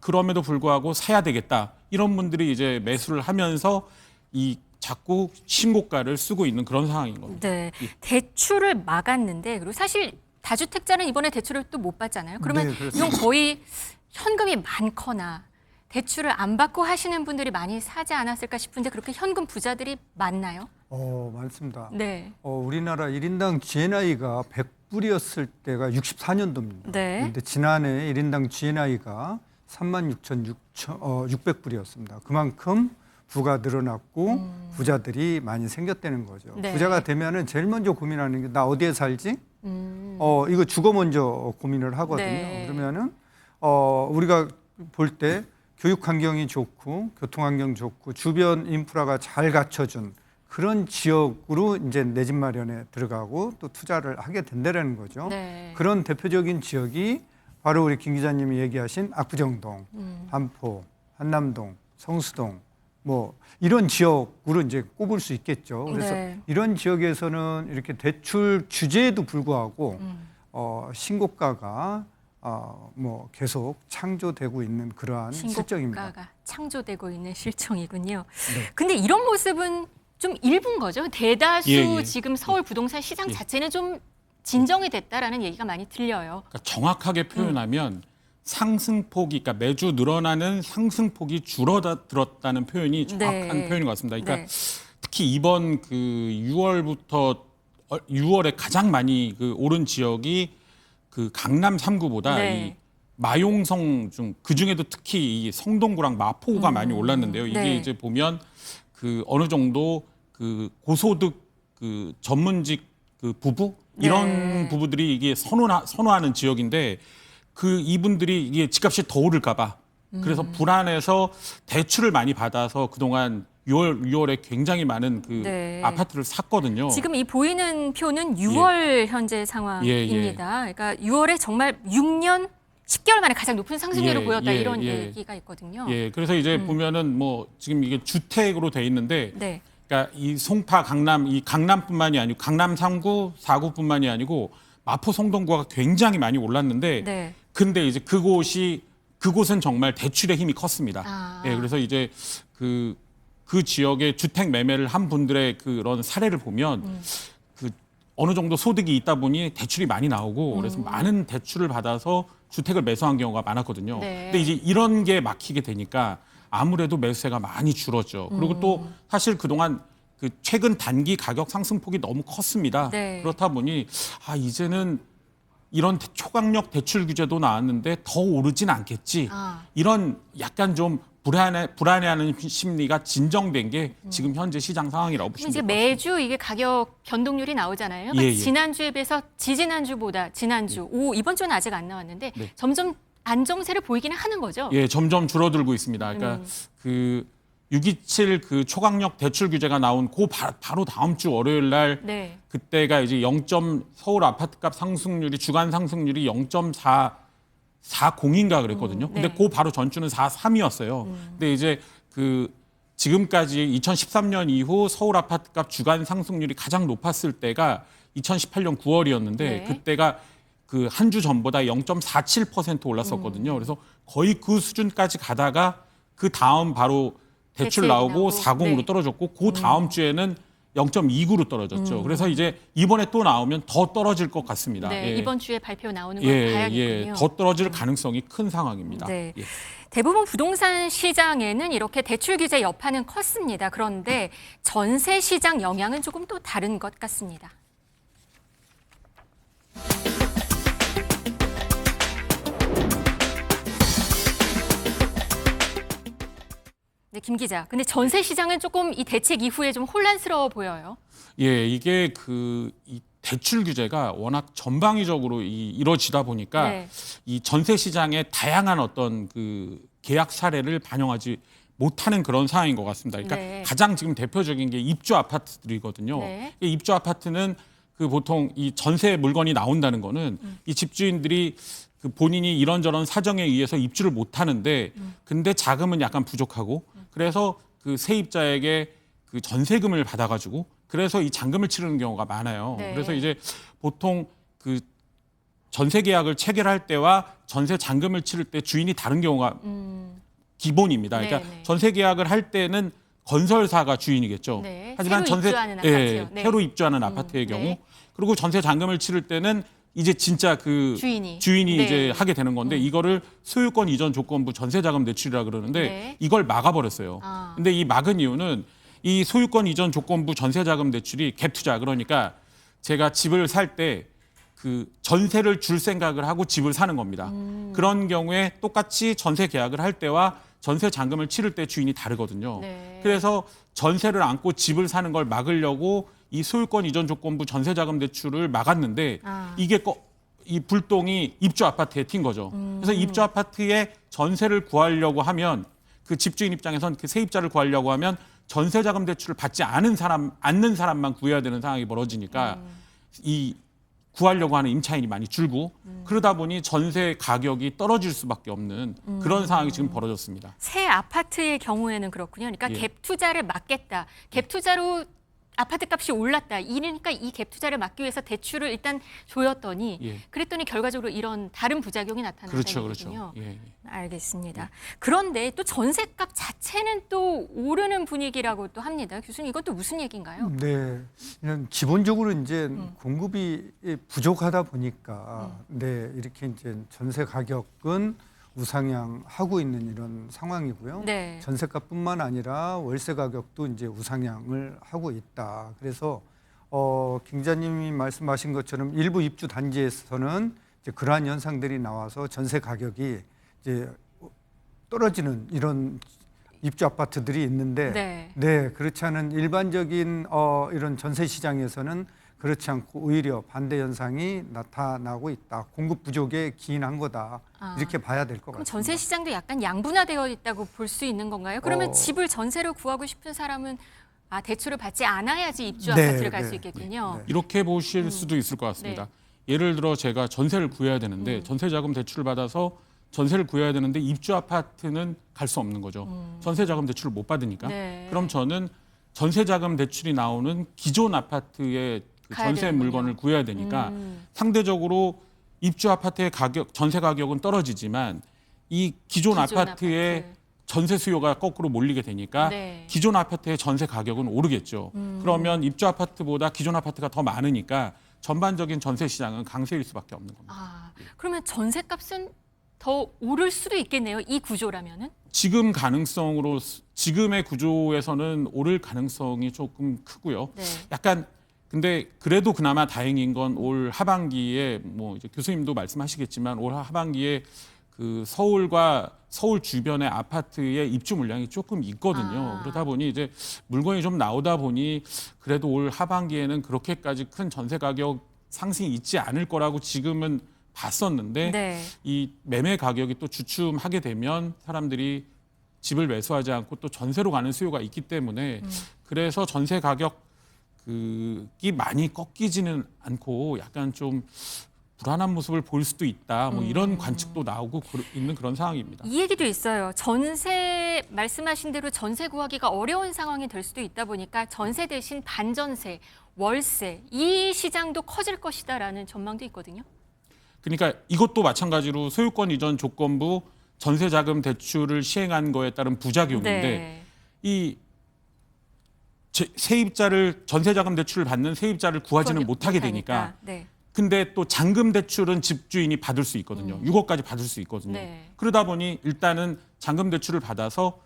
그럼에도 불구하고 사야 되겠다 이런 분들이 이제 매수를 하면서 이 자꾸 신고가를 쓰고 있는 그런 상황인 겁니다. 네, 대출을 막았는데 그리고 사실 다주택자는 이번에 대출을 또 못 받잖아요. 그러면 네, 그렇습니다. 이건 거의 현금이 많거나 대출을 안 받고 하시는 분들이 많이 사지 않았을까 싶은데 그렇게 현금 부자들이 많나요? 많습니다. 네. 우리나라 1인당 GNI가 100불이었을 때가 64년도입니다. 네. 그런데 지난해 1인당 GNI가 36,600불이었습니다. 그만큼 부가 늘어났고 부자들이 많이 생겼다는 거죠. 네. 부자가 되면은 제일 먼저 고민하는 게 나 어디에 살지? 이거 주거 먼저 고민을 하거든요. 네. 그러면은 우리가 볼 때 교육 환경이 좋고 교통 환경 좋고 주변 인프라가 잘 갖춰준 그런 지역으로 이제 내 집 마련에 들어가고 또 투자를 하게 된다는 거죠. 네. 그런 대표적인 지역이 바로 우리 김 기자님이 얘기하신 압구정동, 반포, 한남동, 성수동 뭐 이런 지역으로 이제 꼽을 수 있겠죠. 그래서 네. 이런 지역에서는 이렇게 대출 규제에도 불구하고 신고가가 뭐 계속 창조되고 있는 그러한 실정입니다. 신고가가 창조되고 있는 실정이군요. 네. 근데 이런 모습은 좀 일부인 거죠. 대다수 예. 지금 서울 부동산 시장 자체는 좀 진정이 됐다라는 얘기가 많이 들려요. 그러니까 정확하게 표현하면 상승폭이, 그러니까 매주 늘어나는 상승폭이 줄어들었다는 표현이 정확한 네. 표현인 것 같습니다. 그러니까 네. 특히 이번 그 6월에 가장 많이 그 오른 지역이 그 강남 3구보다 네. 이 마용성 그 중에도 특히 이 성동구랑 마포구가 많이 올랐는데요. 이게 네. 이제 보면 그 어느 정도 그 고소득 그 전문직 그 부부 이런 네. 부부들이 이게 선호하는 지역인데 그 이분들이 이게 집값이 더 오를까봐 그래서 불안해서 대출을 많이 받아서 그동안 6월에 굉장히 많은 그 네. 아파트를 샀거든요. 지금 이 보이는 표는 6월 현재 상황입니다. 그러니까 6월에 정말 6년 10개월 만에 가장 높은 상승률을 예, 보였다 예, 이런 예. 얘기가 있거든요. 예, 그래서 이제 보면은 뭐 지금 이게 주택으로 돼 있는데 네. 그러니까 이 송파 강남 이 강남뿐만이 아니고 강남 3구, 4구뿐만이 아니고 마포 성동구가 굉장히 많이 올랐는데 네. 근데 이제 그곳은 정말 대출의 힘이 컸습니다. 아. 예, 그래서 이제 그 지역의 주택 매매를 한 분들의 그런 사례를 보면 그 어느 정도 소득이 있다 보니 대출이 많이 나오고 그래서 많은 대출을 받아서 주택을 매수한 경우가 많았거든요. 네. 근데 이제 이런 게 막히게 되니까 아무래도 매수세가 많이 줄었죠. 그리고 또 사실 그동안 그 최근 단기 가격 상승폭이 너무 컸습니다. 네. 그렇다 보니 이제는 이런 초강력 대출 규제도 나왔는데 더 오르진 않겠지. 이런 약간 좀 불안해하는 심리가 진정된 게 지금 현재 시장 상황이라고 그럼 보시면 이제 될 것 같습니다. 매주 이게 가격 변동률이 나오잖아요. 그러니까 예, 예. 지난주에 비해서 지지난주보다 지난주, 이번 주는 아직 안 나왔는데 네. 점점 안정세를 보이기는 하는 거죠. 예, 점점 줄어들고 있습니다. 그러니까 그 627 그 초강력 대출 규제가 나온 바로 다음 주 월요일 날 네. 그때가 이제 서울 아파트값 상승률이 주간 상승률이 0.40인가 그랬거든요. 근데 네. 그 바로 전주는 43이었어요. 근데 이제 그 지금까지 2013년 이후 서울 아파트값 주간 상승률이 가장 높았을 때가 2018년 9월이었는데 네. 그때가 그 한 주 전보다 0.47% 올랐었거든요. 그래서 거의 그 수준까지 가다가 그 다음 바로 대출 대책이 나오고 나오고. 40으로 네. 떨어졌고 그 다음 주에는 0.29로 떨어졌죠. 그래서 이제 이번에 또 나오면 더 떨어질 것 같습니다. 네, 예. 이번 주에 발표 나오는 걸 예, 봐야겠군요. 더 떨어질 가능성이 큰 상황입니다. 네. 예. 대부분 부동산 시장에는 이렇게 대출 규제 여파는 컸습니다. 그런데 전세 시장 영향은 조금 또 다른 것 같습니다. 네, 김 기자. 근데 전세 시장은 조금 이 대책 이후에 좀 혼란스러워 보여요. 예, 이게 이 대출 규제가 워낙 전방위적으로 이루어지다 보니까 네. 이 전세 시장의 다양한 어떤 그 계약 사례를 반영하지 못하는 그런 상황인 것 같습니다. 그러니까 네. 가장 지금 대표적인 게 입주 아파트들이거든요. 네. 이 입주 아파트는 그 보통 이 전세 물건이 나온다는 거는 이 집주인들이 그 본인이 이런저런 사정에 의해서 입주를 못 하는데 근데 자금은 약간 부족하고 그래서 그 세입자에게 그 전세금을 받아가지고 그래서 이 잔금을 치르는 경우가 많아요. 네. 그래서 이제 보통 그 전세 계약을 체결할 때와 전세 잔금을 치를 때 주인이 다른 경우가 기본입니다. 그러니까 네, 네. 전세 계약을 할 때는 건설사가 주인이겠죠. 네, 하지만 새로 입주하는 아파트요. 네. 새로 입주하는 아파트의 경우 네. 그리고 전세 잔금을 치를 때는 이제 진짜 그 주인이 주인이 네. 이제 하게 되는 건데 이거를 소유권 이전 조건부 전세자금 대출이라 그러는데 네. 이걸 막아버렸어요. 아. 근데 이 막은 이유는 이 소유권 이전 조건부 전세자금 대출이 갭 투자 그러니까 제가 집을 살 때 그 전세를 줄 생각을 하고 집을 사는 겁니다. 그런 경우에 똑같이 전세 계약을 할 때와 전세 잔금을 치를 때 주인이 다르거든요. 네. 그래서 전세를 안고 집을 사는 걸 막으려고 이 소유권 이전 조건부 전세자금 대출을 막았는데 이게 이 불똥이 입주 아파트에 튄 거죠. 그래서 입주 아파트에 전세를 구하려고 하면 그 집주인 입장에선 그 세입자를 구하려고 하면 전세자금 대출을 받지 않는 사람만 구해야 되는 상황이 벌어지니까 이 구하려고 하는 임차인이 많이 줄고 그러다 보니 전세 가격이 떨어질 수밖에 없는 그런 상황이 지금 벌어졌습니다. 새 아파트의 경우에는 그렇군요. 그러니까 예. 갭 투자를 막겠다. 갭 투자로 아파트 값이 올랐다. 이러니까 이 갭 투자를 막기 위해서 대출을 일단 조였더니 예. 그랬더니 결과적으로 이런 다른 부작용이 나타났다는 그렇죠, 얘기군요. 그렇죠. 예. 알겠습니다. 그런데 또 전세값 자체는 또 오르는 분위기라고 또 합니다. 교수님 이건 또 무슨 얘기인가요? 네, 그냥 기본적으로 이제 공급이 부족하다 보니까 네 이렇게 이제 전세 가격은 우상향하고 있는 이런 상황이고요. 네. 전세값뿐만 아니라 월세 가격도 이제 우상향을 하고 있다. 그래서 김 기자님이 말씀하신 것처럼 일부 입주 단지에서는 이제 그러한 현상들이 나와서 전세 가격이 이제 떨어지는 이런 입주 아파트들이 있는데, 네. 그렇지 않은 일반적인 이런 전세 시장에서는 그렇지 않고 오히려 반대 현상이 나타나고 있다. 공급 부족에 기인한 거다. 이렇게 봐야 될 것 그럼 같습니다. 전세 시장도 약간 양분화되어 있다고 볼 수 있는 건가요? 그러면 어. 집을 전세로 구하고 싶은 사람은 대출을 받지 않아야지 입주 네, 아파트를 갈 수 네, 있겠군요. 네. 이렇게 보실 수도 있을 것 같습니다. 예를 들어 제가 전세를 구해야 되는데 전세자금 대출을 받아서 전세를 구해야 되는데 입주 아파트는 갈 수 없는 거죠. 전세자금 대출을 못 받으니까. 네. 그럼 저는 전세자금 대출이 나오는 기존 아파트의 그 가야 전세 되는군요. 물건을 구해야 되니까 상대적으로 입주 아파트의 가격, 전세 가격은 떨어지지만 이 기존 아파트의 아파트. 전세 수요가 거꾸로 몰리게 되니까 네. 기존 아파트의 전세 가격은 오르겠죠. 그러면 입주 아파트보다 기존 아파트가 더 많으니까 전반적인 전세 시장은 강세일 수밖에 없는 겁니다. 그러면 전세값은 더 오를 수도 있겠네요. 이 구조라면은. 지금 가능성으로 지금의 구조에서는 오를 가능성이 조금 크고요. 네. 약간 근데 그래도 그나마 다행인 건 올 하반기에 뭐 이제 교수님도 말씀하시겠지만 올 하반기에 그 서울과 서울 주변의 아파트의 입주 물량이 조금 있거든요. 그러다 보니 이제 물건이 좀 나오다 보니 그래도 올 하반기에는 그렇게까지 큰 전세 가격 상승이 있지 않을 거라고 지금은 봤었는데 네. 이 매매 가격이 또 주춤하게 되면 사람들이 집을 매수하지 않고 또 전세로 가는 수요가 있기 때문에 그래서 전세 가격이 많이 꺾이지는 않고 약간 좀 불안한 모습을 보일 수도 있다. 뭐 이런 관측도 나오고 있는 그런 상황입니다. 이 얘기도 있어요. 전세 말씀하신 대로 전세 구하기가 어려운 상황이 될 수도 있다 보니까 전세 대신 반전세, 월세 이 시장도 커질 것이다라는 전망도 있거든요. 그러니까 이것도 마찬가지로 소유권 이전 조건부 전세자금 대출을 시행한 거에 따른 부작용인데 네. 이 세입자를 전세자금 대출을 받는 세입자를 구하지는 못하게 되니까 네. 근데 또 잔금 대출은 집주인이 받을 수 있거든요. 6억까지 받을 수 있거든요. 네. 그러다 보니 일단은 잔금 대출을 받아서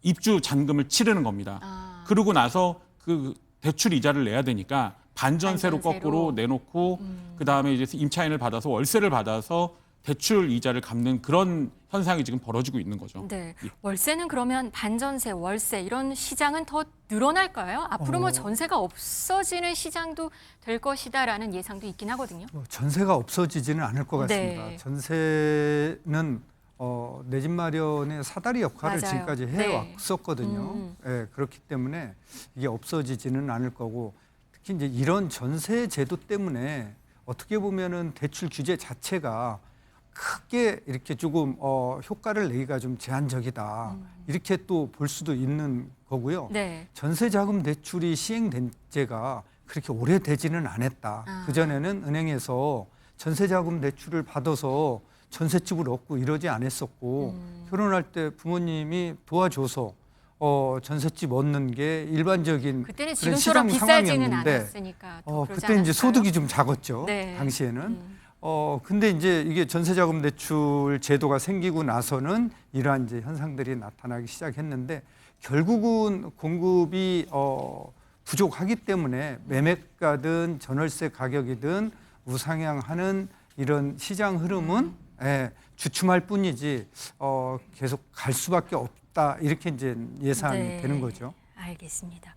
입주 잔금을 치르는 겁니다. 그러고 나서 그 대출 이자를 내야 되니까 반전세로 거꾸로 내놓고 그다음에 이제 임차인을 받아서 월세를 받아서 대출 이자를 갚는 그런 현상이 지금 벌어지고 있는 거죠. 네. 월세는 그러면 반전세, 월세 이런 시장은 더 늘어날까요? 앞으로 뭐 전세가 없어지는 시장도 될 것이다라는 예상도 있긴 하거든요. 전세가 없어지지는 않을 것 같습니다. 네. 전세는 내 집 마련의 사다리 역할을 맞아요. 지금까지 해왔었거든요. 네, 그렇기 때문에 이게 없어지지는 않을 거고 특히 이제 이런 전세 제도 때문에 어떻게 보면은 대출 규제 자체가 크게 이렇게 조금 효과를 내기가 좀 제한적이다. 이렇게 또 볼 수도 있는 거고요. 네. 전세자금 대출이 시행된 지가 그렇게 오래되지는 않았다. 그전에는 은행에서 전세자금 대출을 받아서 전셋집을 얻고 이러지 않았었고 결혼할 때 부모님이 도와줘서 전셋집 얻는 게 일반적인 그때는 그런 지금처럼 시장 비싸지는 상황이었는데 않았으니까 더 그러지 그때 이제 않았을까요? 소득이 좀 작았죠. 네. 당시에는. 근데 이제 이게 전세자금 대출 제도가 생기고 나서는 이러한 이제 현상들이 나타나기 시작했는데 결국은 공급이 부족하기 때문에 매매가든 전월세 가격이든 우상향하는 이런 시장 흐름은 주춤할 뿐이지 계속 갈 수밖에 없다 이렇게 이제 예상이 네. 되는 거죠. 알겠습니다.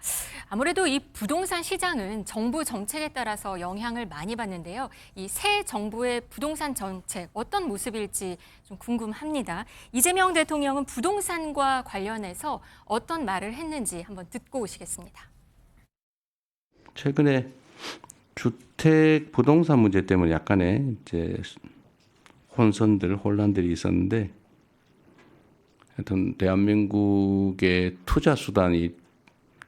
아무래도 이 부동산 시장은 정부 정책에 따라서 영향을 많이 받는데요. 이 새 정부의 부동산 정책 어떤 모습일지 좀 궁금합니다. 이재명 대통령은 부동산과 관련해서 어떤 말을 했는지 한번 듣고 오시겠습니다. 최근에 주택 부동산 문제 때문에 약간의 이제 혼란들이 있었는데, 하여튼 대한민국의 투자 수단이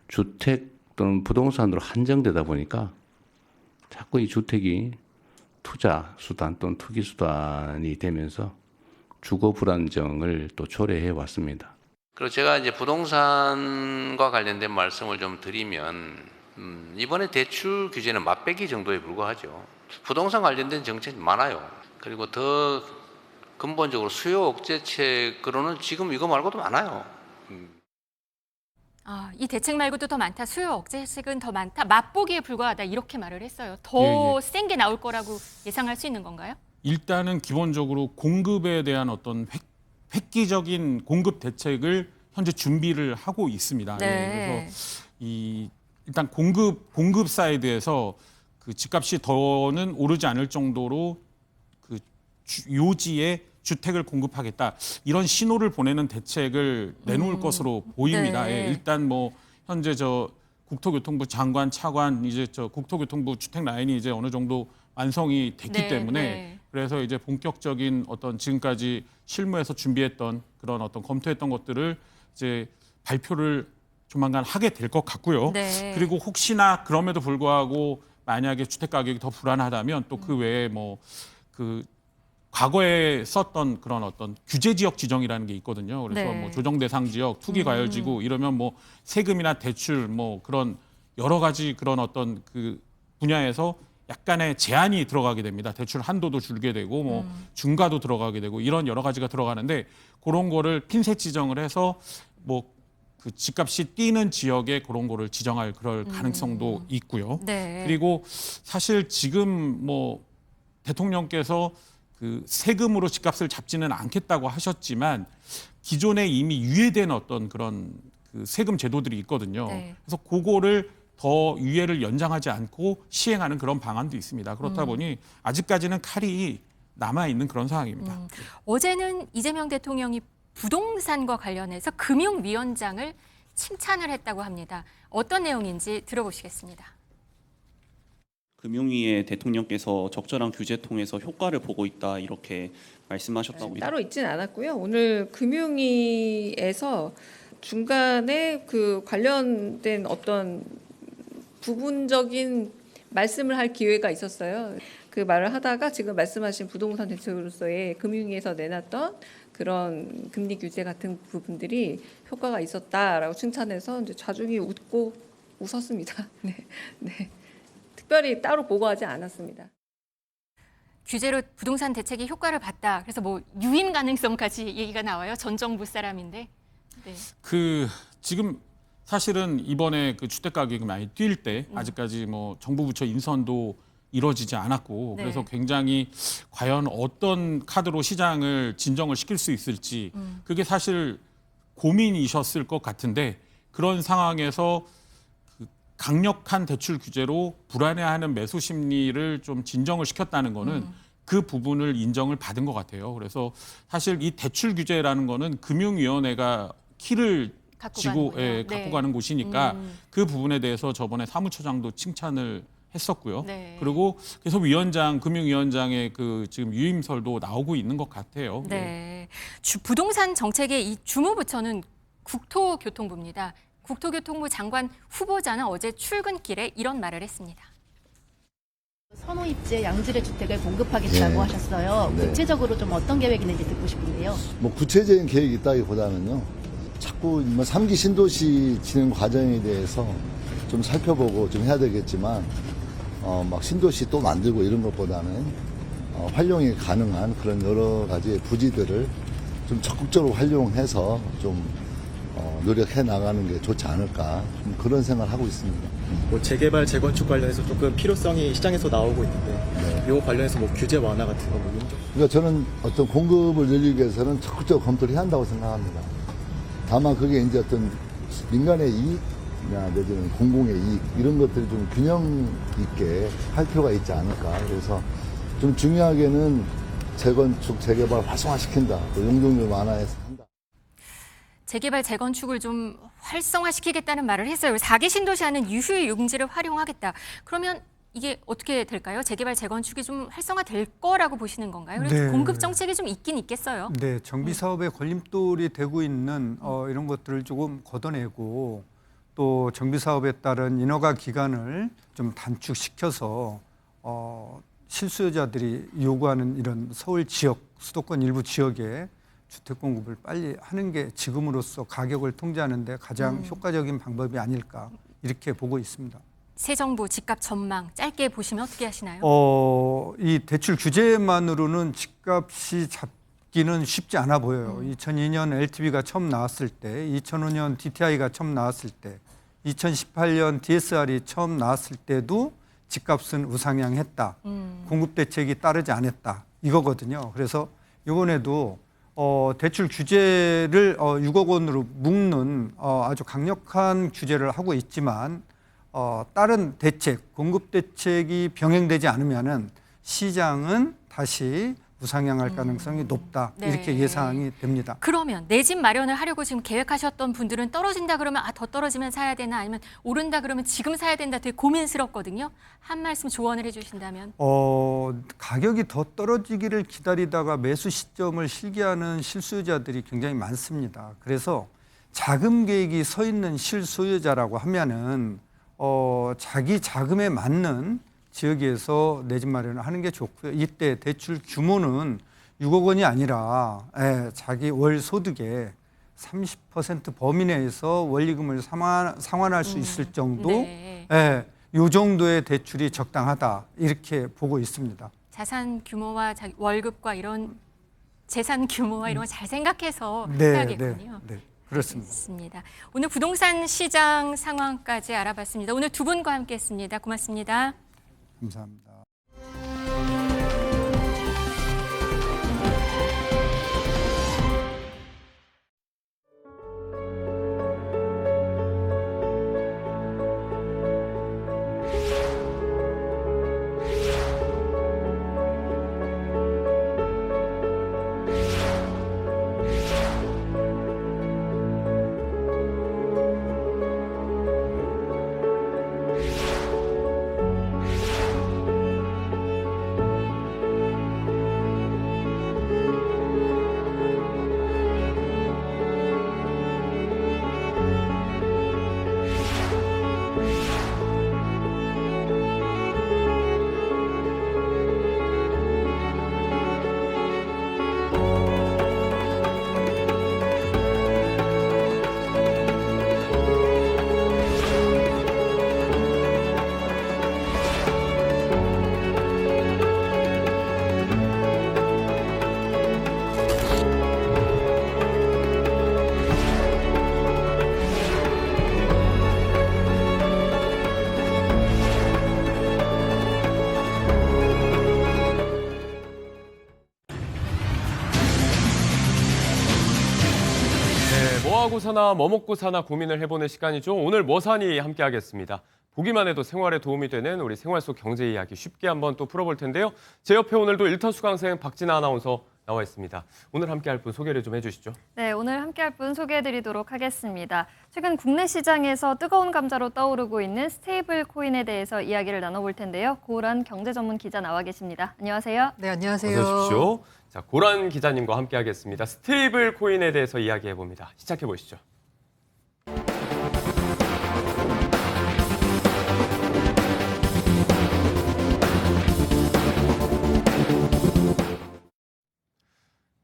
주택 또는 부동산으로 한정되다 보니까 자꾸 이 주택이 투자 수단 또는 투기 수단이 되면서 주거 불안정을 또 초래해 왔습니다. 그리고 제가 이제 부동산과 관련된 말씀을 좀 드리면, 이번에 대출 규제는 맛배기 정도에 불과하죠. 부동산 관련된 정책이 많아요. 그리고 더 근본적으로 수요 억제책으로는 지금 이거 말고도 많아요. 이 대책 말고도 더 많다. 수요 억제책은 더 많다. 맛보기에 불과하다. 이렇게 말을 했어요. 더 센 게 나올 거라고 예상할 수 있는 건가요? 일단은 기본적으로 공급에 대한 어떤 획기적인 공급 대책을 현재 준비를 하고 있습니다. 네. 그래서 일단 공급 사이드에서 그 집값이 더는 오르지 않을 정도로 그 요지에 주택을 공급하겠다, 이런 신호를 보내는 대책을 내놓을 것으로 보입니다. 네. 일단 뭐 현재 국토교통부 장관 차관 이제 국토교통부 주택 라인이 이제 어느 정도 완성이 됐기 네, 때문에 네. 그래서 이제 본격적인 어떤 지금까지 실무에서 준비했던 그런 어떤 검토했던 것들을 이제 발표를 조만간 하게 될 것 같고요. 네. 그리고 혹시나 그럼에도 불구하고 만약에 주택 가격이 더 불안하다면 또 그 외에 과거에 썼던 그런 어떤 규제 지역 지정이라는 게 있거든요. 그래서 네. 뭐 조정 대상 지역, 투기 과열 지구 이러면 뭐 세금이나 대출 뭐 그런 여러 가지 그런 어떤 그 분야에서 약간의 제한이 들어가게 됩니다. 대출 한도도 줄게 되고 뭐 중과도 들어가게 되고 이런 여러 가지가 들어가는데 그런 거를 핀셋 지정을 해서 뭐 그 집값이 뛰는 지역에 그런 거를 지정할 그럴 가능성도 있고요. 네. 그리고 사실 지금 뭐 대통령께서 그 세금으로 집값을 잡지는 않겠다고 하셨지만 기존에 이미 유예된 어떤 그런 그 세금 제도들이 있거든요. 네. 그래서 그거를 더 유예를 연장하지 않고 시행하는 그런 방안도 있습니다. 그렇다 보니 아직까지는 칼이 남아 있는 그런 상황입니다. 어제는 이재명 대통령이 부동산과 관련해서 금융위원장을 칭찬을 했다고 합니다. 어떤 내용인지 들어보시겠습니다. 금융위에 대통령께서 적절한 규제 통해서 효과를 보고 있다 이렇게 말씀하셨다고. 따로 있지는 않았고요. 오늘 금융위에서 중간에 그 관련된 어떤 부분적인 말씀을 할 기회가 있었어요. 그 말을 하다가 지금 말씀하신 부동산 대책으로서의 금융위에서 내놨던 그런 금리 규제 같은 부분들이 효과가 있었다라고 칭찬해서 이제 좌중이 웃고 웃었습니다. 네. 특별히 따로 보고하지 않았습니다. 규제로 부동산 대책이 효과를 봤다. 그래서 뭐 유임 가능성까지 얘기가 나와요. 전 정부 사람인데. 네. 그 지금 사실은 이번에 그 주택 가격이 많이 뛸 때 아직까지 뭐 정부 부처 인선도 이루어지지 않았고 네. 그래서 굉장히 과연 어떤 카드로 시장을 진정을 시킬 수 있을지 그게 사실 고민이셨을 것 같은데 그런 상황에서 그 강력한 대출 규제로 불안해하는 매수 심리를 좀 진정을 시켰다는 거는 그 부분을 인정을 받은 것 같아요. 그래서 사실 이 대출 규제라는 거는 금융위원회가 키를 갖고 가는 곳이니까 그 부분에 대해서 저번에 사무처장도 칭찬을 했었고요. 네. 그리고 계속 금융위원장의 그 지금 유임설도 나오고 있는 것 같아요. 네. 부동산 정책의 이 주무부처는 국토교통부입니다. 국토교통부 장관 후보자는 어제 출근길에 이런 말을 했습니다. 선호 입지의 양질의 주택을 공급하겠다고 네. 하셨어요. 네. 구체적으로 좀 어떤 계획이 있는지 듣고 싶은데요. 뭐 구체적인 계획이 있다기보다는요. 자꾸 뭐 3기 신도시 진행 과정에 대해서 좀 살펴보고 좀 해야 되겠지만 막 신도시 또 만들고 이런 것보다는 활용이 가능한 그런 여러 가지의 부지들을 좀 적극적으로 활용해서 좀 노력해 나가는 게 좋지 않을까 좀 그런 생각을 하고 있습니다. 뭐 재개발, 재건축 관련해서 조금 필요성이 시장에서 나오고 있는데 이 관련해서 뭐 규제 완화 같은 거 그러니까 저는 어떤 공급을 늘리기 위해서는 적극적으로 검토를 해야 한다고 생각합니다. 다만 그게 이제 어떤 민간의 이익이나 내지는 공공의 이익 이런 것들이 좀 균형 있게 할 필요가 있지 않을까. 그래서 좀 중요하게는 재건축, 재개발 활성화시킨다. 또 용적률 완화해서 한다. 재개발, 재건축을 좀 활성화시키겠다는 말을 했어요. 4기 신도시하는 유휴 용지를 활용하겠다. 그러면 이게 어떻게 될까요? 재개발, 재건축이 좀 활성화될 거라고 보시는 건가요? 그리고 네. 공급 정책이 좀 있긴 있겠어요. 네, 정비 사업에 걸림돌이 되고 있는 이런 것들을 조금 걷어내고 또 정비 사업에 따른 인허가 기간을 좀 단축시켜서 실수요자들이 요구하는 이런 서울 지역, 수도권 일부 지역에 주택 공급을 빨리 하는 게 지금으로서 가격을 통제하는 데 가장 효과적인 방법이 아닐까 이렇게 보고 있습니다. 새 정부 집값 전망 짧게 보시면 어떻게 하시나요? 이 대출 규제만으로는 집값이 잡기는 쉽지 않아 보여요. 2002년 LTV가 처음 나왔을 때, 2005년 DTI가 처음 나왔을 때, 2018년 DSR이 처음 나왔을 때도 집값은 우상향했다. 공급 대책이 따르지 않았다. 이거거든요. 그래서 이번에도 대출 규제를 6억 원으로 묶는 아주 강력한 규제를 하고 있지만 다른 대책, 공급 대책이 병행되지 않으면은 시장은 다시 우상향할 가능성이 높다. 네. 이렇게 예상이 됩니다. 그러면 내 집 마련을 하려고 지금 계획하셨던 분들은 떨어진다 그러면 더 떨어지면 사야 되나 아니면 오른다 그러면 지금 사야 된다 되게 고민스럽거든요. 한 말씀 조언을 해주신다면. 가격이 더 떨어지기를 기다리다가 매수 시점을 실기하는 실소유자들이 굉장히 많습니다. 그래서 자금 계획이 서 있는 실소유자라고 하면은 자기 자금에 맞는 지역에서 내 집 마련을 하는 게 좋고요. 이때 대출 규모는 6억 원이 아니라 자기 월 소득의 30% 범위 내에서 원리금을 상환할 수 있을 정도, 네. 이 정도의 대출이 적당하다 이렇게 보고 있습니다. 자산 규모와 월급과 이런 재산 규모와 이런 거 잘 생각해서 네, 해야겠군요. 네, 그렇습니다. 알겠습니다. 오늘 부동산 시장 상황까지 알아봤습니다. 오늘 두 분과 함께했습니다. 고맙습니다. 감사합니다. 뭐 하고 사나 뭐 먹고 사나 고민을 해보는 시간이죠. 오늘 뭐 사니 함께 하겠습니다. 보기만 해도 생활에 도움이 되는 우리 생활 속 경제 이야기 쉽게 한번 또 풀어볼 텐데요. 제 옆에 오늘도 1터 수강생 박진아 아나운서 나와 있습니다. 오늘 함께 할 분 소개를 좀 해주시죠. 네, 오늘 함께 할 분 소개해드리도록 하겠습니다. 최근 국내 시장에서 뜨거운 감자로 떠오르고 있는 스테이블 코인에 대해서 이야기를 나눠볼 텐데요. 고란 경제 전문 기자 나와 계십니다. 안녕하세요. 네, 안녕하세요. 어서 오십시오. 자, 고란 기자님과 함께 하겠습니다. 스테이블 코인에 대해서 이야기해 봅니다. 시작해 보시죠.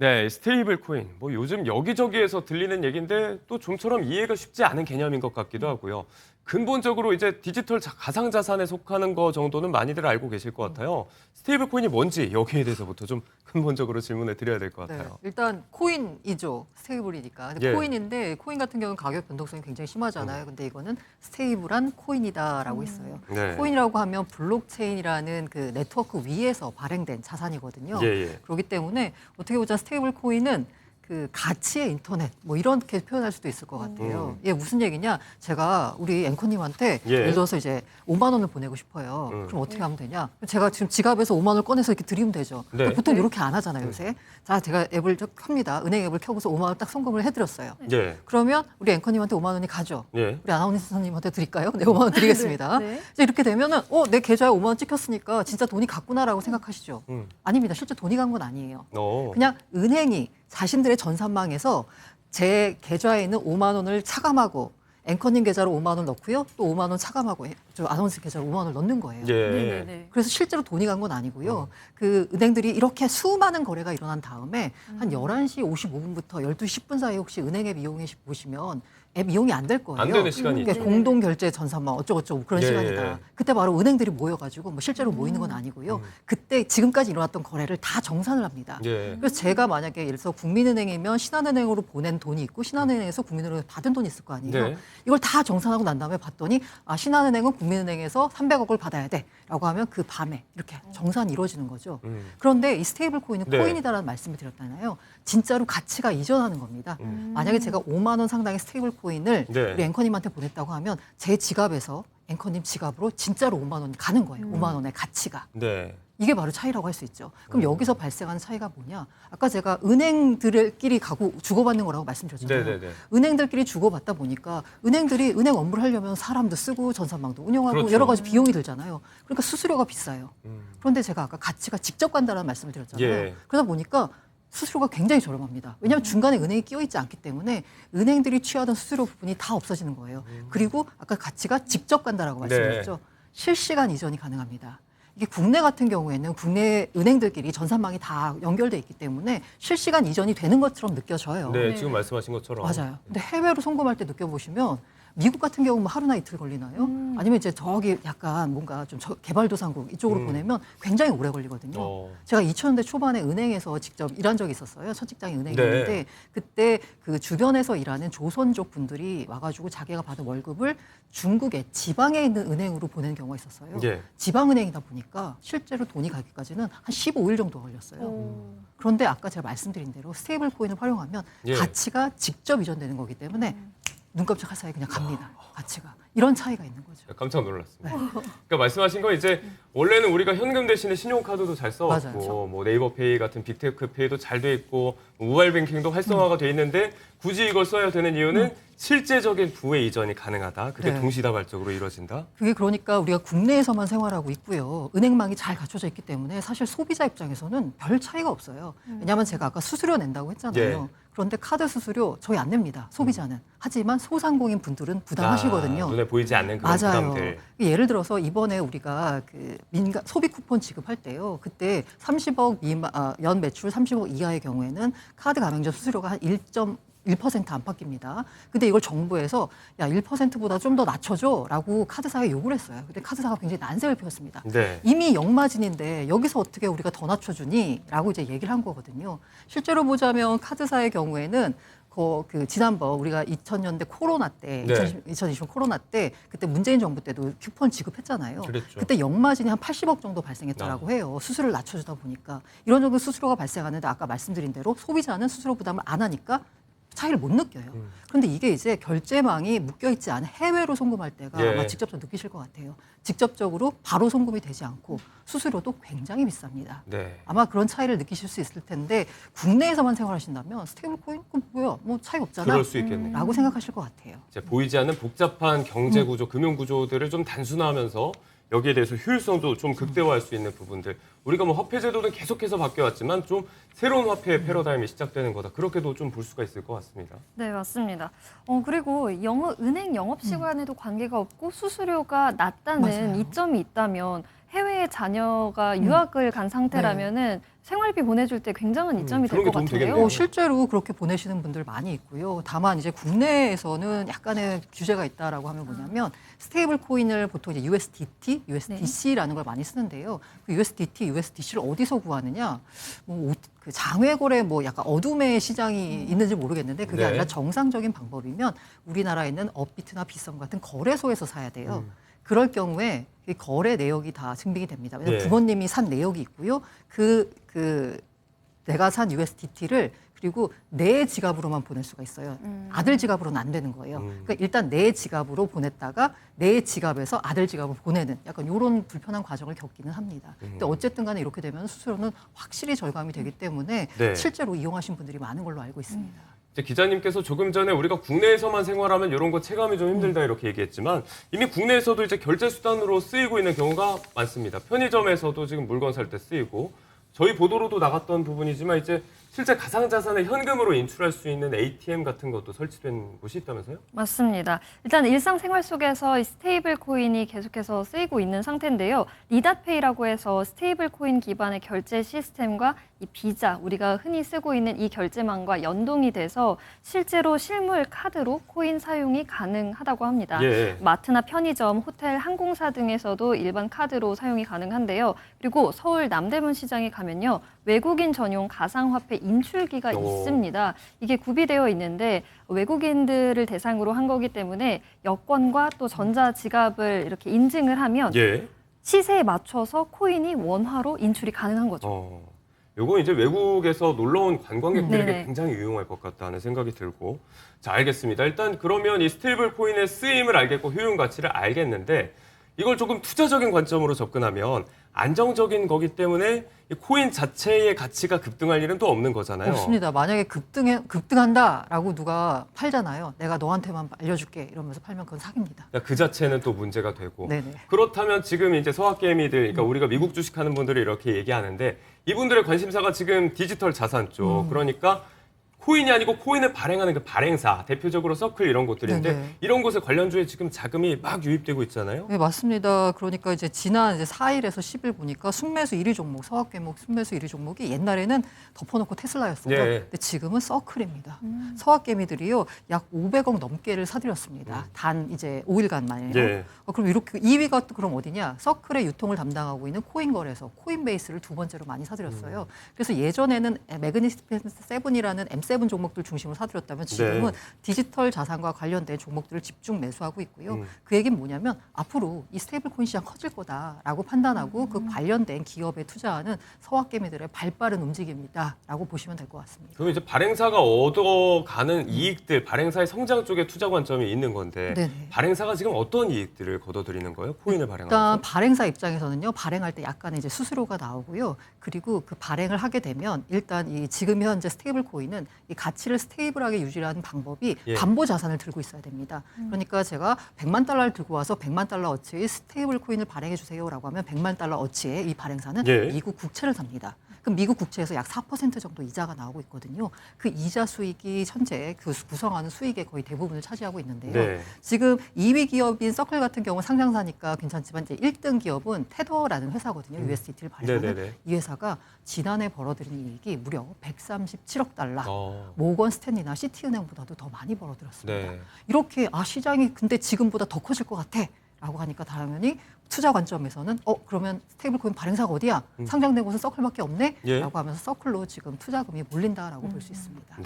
네, 스테이블 코인. 뭐 요즘 여기저기에서 들리는 얘기인데 또 좀처럼 이해가 쉽지 않은 개념인 것 같기도 하고요. 근본적으로 이제 디지털 가상자산에 속하는 거 정도는 많이들 알고 계실 것 같아요. 스테이블 코인이 뭔지 여기에 대해서부터 좀 근본적으로 질문을 드려야 될 것 같아요. 일단 코인이죠. 스테이블이니까. 근데 예. 코인인데 코인 같은 경우는 가격 변동성이 굉장히 심하잖아요. 근데 이거는 스테이블한 코인이다라고 했어요. 네. 코인이라고 하면 블록체인이라는 그 네트워크 위에서 발행된 자산이거든요. 예, 예. 그렇기 때문에 어떻게 보자 스테이블 코인은 그 가치의 인터넷 뭐 이렇게 표현할 수도 있을 것 같아요. 이게 무슨 얘기냐? 제가 우리 앵커님한테 예. 예를 들어서 이제 5만 원을 보내고 싶어요. 그럼 어떻게 하면 되냐? 제가 지금 지갑에서 5만 원을 꺼내서 이렇게 드리면 되죠. 네. 근데 보통 이렇게 안 하잖아요, 요새. 자, 제가 앱을 켭니다. 은행 앱을 켜고서 5만 원 딱 송금을 해드렸어요. 예. 그러면 우리 앵커님한테 5만 원이 가죠. 예. 우리 아나운서님한테 드릴까요? 네, 5만 원 드리겠습니다. 네. 이제 이렇게 되면은 내 계좌에 5만 원 찍혔으니까 진짜 돈이 갔구나라고 생각하시죠. 아닙니다. 실제 돈이 간 건 아니에요. 그냥 은행이 자신들의 전산망에서 제 계좌에 있는 5만 원을 차감하고 앵커님 계좌로 5만 원 넣고요. 또 5만 원 차감하고 저 아나운서 계좌로 5만 원을 넣는 거예요. 예. 그래서 실제로 돈이 간 건 아니고요. 그 은행들이 이렇게 수많은 거래가 일어난 다음에 한 11시 55분부터 12시 10분 사이에 혹시 은행 앱 이용해 보시면 앱 이용이 안 될 거예요. 안 되는 시간이 그러니까 있죠. 공동 결제 전산망 어쩌고저쩌고 그런 예, 시간이다. 예. 그때 바로 은행들이 모여가지고 뭐 실제로 모이는 건 아니고요. 그때 지금까지 일어났던 거래를 다 정산을 합니다. 예. 그래서 제가 만약에 예를 들어서 국민은행이면 신한은행으로 보낸 돈이 있고 신한은행에서 국민은행에서 받은 돈이 있을 거 아니에요. 네. 이걸 다 정산하고 난 다음에 봤더니 신한은행은 국민은행에서 300억을 받아야 돼라고 하면 그 밤에 이렇게 정산이 이루어지는 거죠. 그런데 이 스테이블 코인은 네. 코인이다라는 말씀을 드렸잖아요. 진짜로 가치가 이전하는 겁니다. 만약에 제가 5만 원 상당의 스테이블 코인을 네. 우리 앵커님한테 보냈다고 하면 제 지갑에서 앵커님 지갑으로 진짜로 5만 원이 가는 거예요. 5만 원의 가치가. 네. 이게 바로 차이라고 할 수 있죠. 그럼 여기서 발생하는 차이가 뭐냐? 아까 제가 은행들끼리 가고 주고받는 거라고 말씀드렸잖아요. 네네네. 은행들끼리 주고받다 보니까 은행들이 은행 업무를 하려면 사람도 쓰고 전산망도 운영하고 그렇죠. 여러 가지 비용이 들잖아요. 그러니까 수수료가 비싸요. 그런데 제가 아까 가치가 직접 간다는 말씀을 드렸잖아요. 예. 그러다 보니까 수수료가 굉장히 저렴합니다. 왜냐하면 중간에 은행이 끼어 있지 않기 때문에 은행들이 취하던 수수료 부분이 다 없어지는 거예요. 그리고 아까 가치가 직접 간다라고 말씀드렸죠. 실시간 이전이 가능합니다. 이게 국내 같은 경우에는 국내 은행들끼리 전산망이 다 연결돼 있기 때문에 실시간 이전이 되는 것처럼 느껴져요. 네, 지금 말씀하신 것처럼. 맞아요. 근데 해외로 송금할 때 느껴보시면 미국 같은 경우 뭐 하루나 이틀 걸리나요? 아니면 이제 저기 약간 뭔가 좀 개발도상국 이쪽으로 보내면 굉장히 오래 걸리거든요. 제가 2000년대 초반에 은행에서 직접 일한 적이 있었어요. 첫 직장이 은행이었는데 네. 그때 그 주변에서 일하는 조선족 분들이 와가지고 자기가 받은 월급을 중국의 지방에 있는 은행으로 보내는 경우가 있었어요. 예. 지방은행이다 보니까 실제로 돈이 가기까지는 한 15일 정도 걸렸어요. 그런데 아까 제가 말씀드린 대로 스테이블 코인을 활용하면 예. 가치가 직접 이전되는 거기 때문에 눈 깜짝할 사이에 그냥 갑니다. 가치가. 이런 차이가 있는 거죠. 깜짝 놀랐습니다. 그러니까 말씀하신 건 이제 원래는 우리가 현금 대신에 신용카드도 잘 써왔고 맞아요. 뭐 네이버페이 같은 빅테크 페이도 잘 돼 있고 모바일뱅킹도 활성화가 돼 있는데 굳이 이걸 써야 되는 이유는 실제적인 부의 이전이 가능하다. 그게 네. 동시다발적으로 이루어진다. 그게 그러니까 우리가 국내에서만 생활하고 있고요. 은행망이 잘 갖춰져 있기 때문에 사실 소비자 입장에서는 별 차이가 없어요. 왜냐하면 제가 아까 수수료 낸다고 했잖아요. 예. 그런데 카드 수수료 저희 안 냅니다. 소비자는. 하지만 소상공인 분들은 부담하시거든요. 눈에 보이지 않는 그런 맞아요. 부담들. 예를 들어서 이번에 우리가 그 민간 소비 쿠폰 지급할 때요. 그때 30억 연 매출 30억 이하의 경우에는 카드 가맹점 수수료가 한 1% 안팎입니다. 근데 이걸 정부에서 야 1%보다 좀 더 낮춰줘라고 카드사에 요구를 했어요. 근데 카드사가 굉장히 난색을 피웠습니다. 네. 이미 역마진인데 여기서 어떻게 우리가 더 낮춰주니? 라고 이제 얘기를 한 거거든요. 실제로 보자면 카드사의 경우에는 그 지난번 우리가 2000년대 코로나 때, 네. 2020 코로나 때 그때 문재인 정부 때도 쿠폰 지급했잖아요. 그랬죠. 그때 역마진이 한 80억 정도 발생했다라고 해요. 수수료를 낮춰주다 보니까. 이런 정도 수수료가 발생하는데 아까 말씀드린 대로 소비자는 수수료 부담을 안 하니까 차이를 못 느껴요. 그런데 이게 이제 결제망이 묶여있지 않은 해외로 송금할 때가 예. 아마 직접적으로 느끼실 것 같아요. 직접적으로 바로 송금이 되지 않고 수수료도 굉장히 비쌉니다. 네. 아마 그런 차이를 느끼실 수 있을 텐데 국내에서만 생활하신다면 스테이블 코인? 그럼 뭐야? 뭐 차이 없잖아. 그럴 수 있겠네요. 라고 생각하실 것 같아요. 이제 보이지 않는 복잡한 경제 구조, 금융 구조들을 좀 단순화하면서 여기에 대해서 효율성도 좀 극대화할 수 있는 부분들. 우리가 뭐 화폐 제도는 계속해서 바뀌어왔지만 좀 새로운 화폐의 패러다임이 시작되는 거다. 그렇게도 좀 볼 수가 있을 것 같습니다. 네, 맞습니다. 그리고 은행 영업 시간에도 관계가 없고 수수료가 낮다는 맞아요. 이점이 있다면 해외에 국내에 자녀가 유학을 간 상태라면은 생활비 보내줄 때 굉장한 이점이 될 것 같은데요. 실제로 그렇게 보내시는 분들 많이 있고요. 다만 이제 국내에서는 약간의 규제가 있다라고 하면 뭐냐면 스테이블 코인을 보통 이제 USDT, USDC라는 걸 많이 쓰는데요. 그 USDT, USDC를 어디서 구하느냐? 그 장외거래 약간 어둠의 시장이 있는지 모르겠는데 그게 아니라 정상적인 방법이면 우리나라에 있는 업비트나 빗썸 같은 거래소에서 사야 돼요. 그럴 경우에 이 거래 내역이 다 증빙이 됩니다. 왜냐하면 부모님이 산 내역이 있고요. 내가 산 USDT를 그리고 내 지갑으로만 보낼 수가 있어요. 아들 지갑으로는 안 되는 거예요. 그러니까 일단 내 지갑으로 보냈다가 내 지갑에서 아들 지갑으로 보내는 약간 이런 불편한 과정을 겪기는 합니다. 근데 어쨌든 간에 이렇게 되면 수수료는 확실히 절감이 되기 때문에 실제로 이용하신 분들이 많은 걸로 알고 있습니다. 이제 기자님께서 조금 전에 우리가 국내에서만 생활하면 이런 거 체감이 좀 힘들다 이렇게 얘기했지만 이미 국내에서도 이제 결제 수단으로 쓰이고 있는 경우가 많습니다. 편의점에서도 지금 물건 살 때 쓰이고 저희 보도로도 나갔던 부분이지만 이제 실제 가상자산을 현금으로 인출할 수 있는 ATM 같은 것도 설치된 곳이 있다면서요? 맞습니다. 일단 일상생활 속에서 이 스테이블 코인이 계속해서 쓰이고 있는 상태인데요. 리닷페이라고 해서 스테이블 코인 기반의 결제 시스템과 이 비자, 우리가 흔히 쓰고 있는 이 결제망과 연동이 돼서 실제로 실물 카드로 코인 사용이 가능하다고 합니다. 마트나 편의점, 호텔, 항공사 등에서도 일반 카드로 사용이 가능한데요. 그리고 서울 남대문 시장에 가면요. 외국인 전용 가상화폐 인출기가 있습니다. 이게 구비되어 있는데 외국인들을 대상으로 한 거기 때문에 여권과 또 전자지갑을 이렇게 인증을 하면 시세에 맞춰서 코인이 원화로 인출이 가능한 거죠. 요거 이제 외국에서 놀러 온 관광객들에게 굉장히 유용할 것 같다는 생각이 들고. 자, 알겠습니다. 일단 그러면 이 스테이블 코인의 쓰임을 알겠고 효용 가치를 알겠는데 이걸 조금 투자적인 관점으로 접근하면 안정적인 거기 때문에 이 코인 자체의 가치가 급등할 일은 또 없는 거잖아요. 없습니다. 만약에 급등한다라고 누가 팔잖아요. 내가 너한테만 알려줄게 이러면서 팔면 그건 사기입니다. 그 자체는 또 문제가 되고. 그렇다면 지금 이제 서학개미들, 그러니까 우리가 미국 주식하는 분들이 이렇게 얘기하는데 이분들의 관심사가 지금 디지털 자산 쪽, 그러니까 코인이 아니고 코인을 발행하는 그 발행사, 대표적으로 서클 이런 곳들인데 이런 곳에 관련주에 지금 자금이 막 유입되고 있잖아요. 네, 맞습니다. 그러니까 이제 지난 4일에서 10일 보니까 순매수 1위 종목, 서학개목 순매수 1위 종목이 옛날에는 덮어놓고 테슬라였어요. 근데 지금은 서클입니다. 서학개미들이요, 약 500억 넘게를 사들였습니다. 단 이제 5일간 만에요. 그럼 이렇게 2위가 그럼 어디냐? 서클의 유통을 담당하고 있는 코인 거래소, 코인베이스를 두 번째로 많이 사들였어요. 그래서 예전에는 매그니피센트 7이라는 M7 종목들 중심으로 사들였다면 지금은 디지털 자산과 관련된 종목들을 집중 매수하고 있고요. 그 얘기는 뭐냐면 앞으로 이 스테이블 코인 시장 커질 거다라고 판단하고 그 관련된 기업에 투자하는 서학개미들의 발빠른 움직임이다라고 보시면 될 것 같습니다. 그럼 이제 발행사가 얻어가는 이익들, 발행사의 성장 쪽에 투자 관점이 있는 건데 발행사가 지금 어떤 이익들을 거둬들이는 거예요? 코인을 발행하면서? 일단 발행사 입장에서는요. 발행할 때 약간의 이제 수수료가 나오고요. 그리고 그 발행을 하게 되면 일단 이 지금 현재 스테이블 코인은 이 가치를 스테이블하게 유지하는 방법이 담보 자산을 들고 있어야 됩니다. 그러니까 제가 100만 달러를 들고 와서 100만 달러 어치의 스테이블 코인을 발행해 주세요라고 하면 100만 달러 어치의 이 발행사는 미국 국채를 삽니다. 그럼 미국 국채에서 약 4% 정도 이자가 나오고 있거든요. 그 이자 수익이 현재 그 구성하는 수익의 거의 대부분을 차지하고 있는데요. 지금 2위 기업인 서클 같은 경우는 상장사니까 괜찮지만 이제 1등 기업은 테더라는 회사거든요. USDT를 발행하는 이 회사가 지난해 벌어들인 이익이 무려 137억 달러. 모건 스탠리나 시티은행보다도 더 많이 벌어들였습니다. 이렇게 시장이 근데 지금보다 더 커질 것 같아. 라고 하니까 당연히 투자 관점에서는 그러면 스테이블 코인 발행사가 어디야? 상장된 곳은 서클밖에 없네? 라고 하면서 서클로 지금 투자금이 몰린다라고 볼 수 있습니다.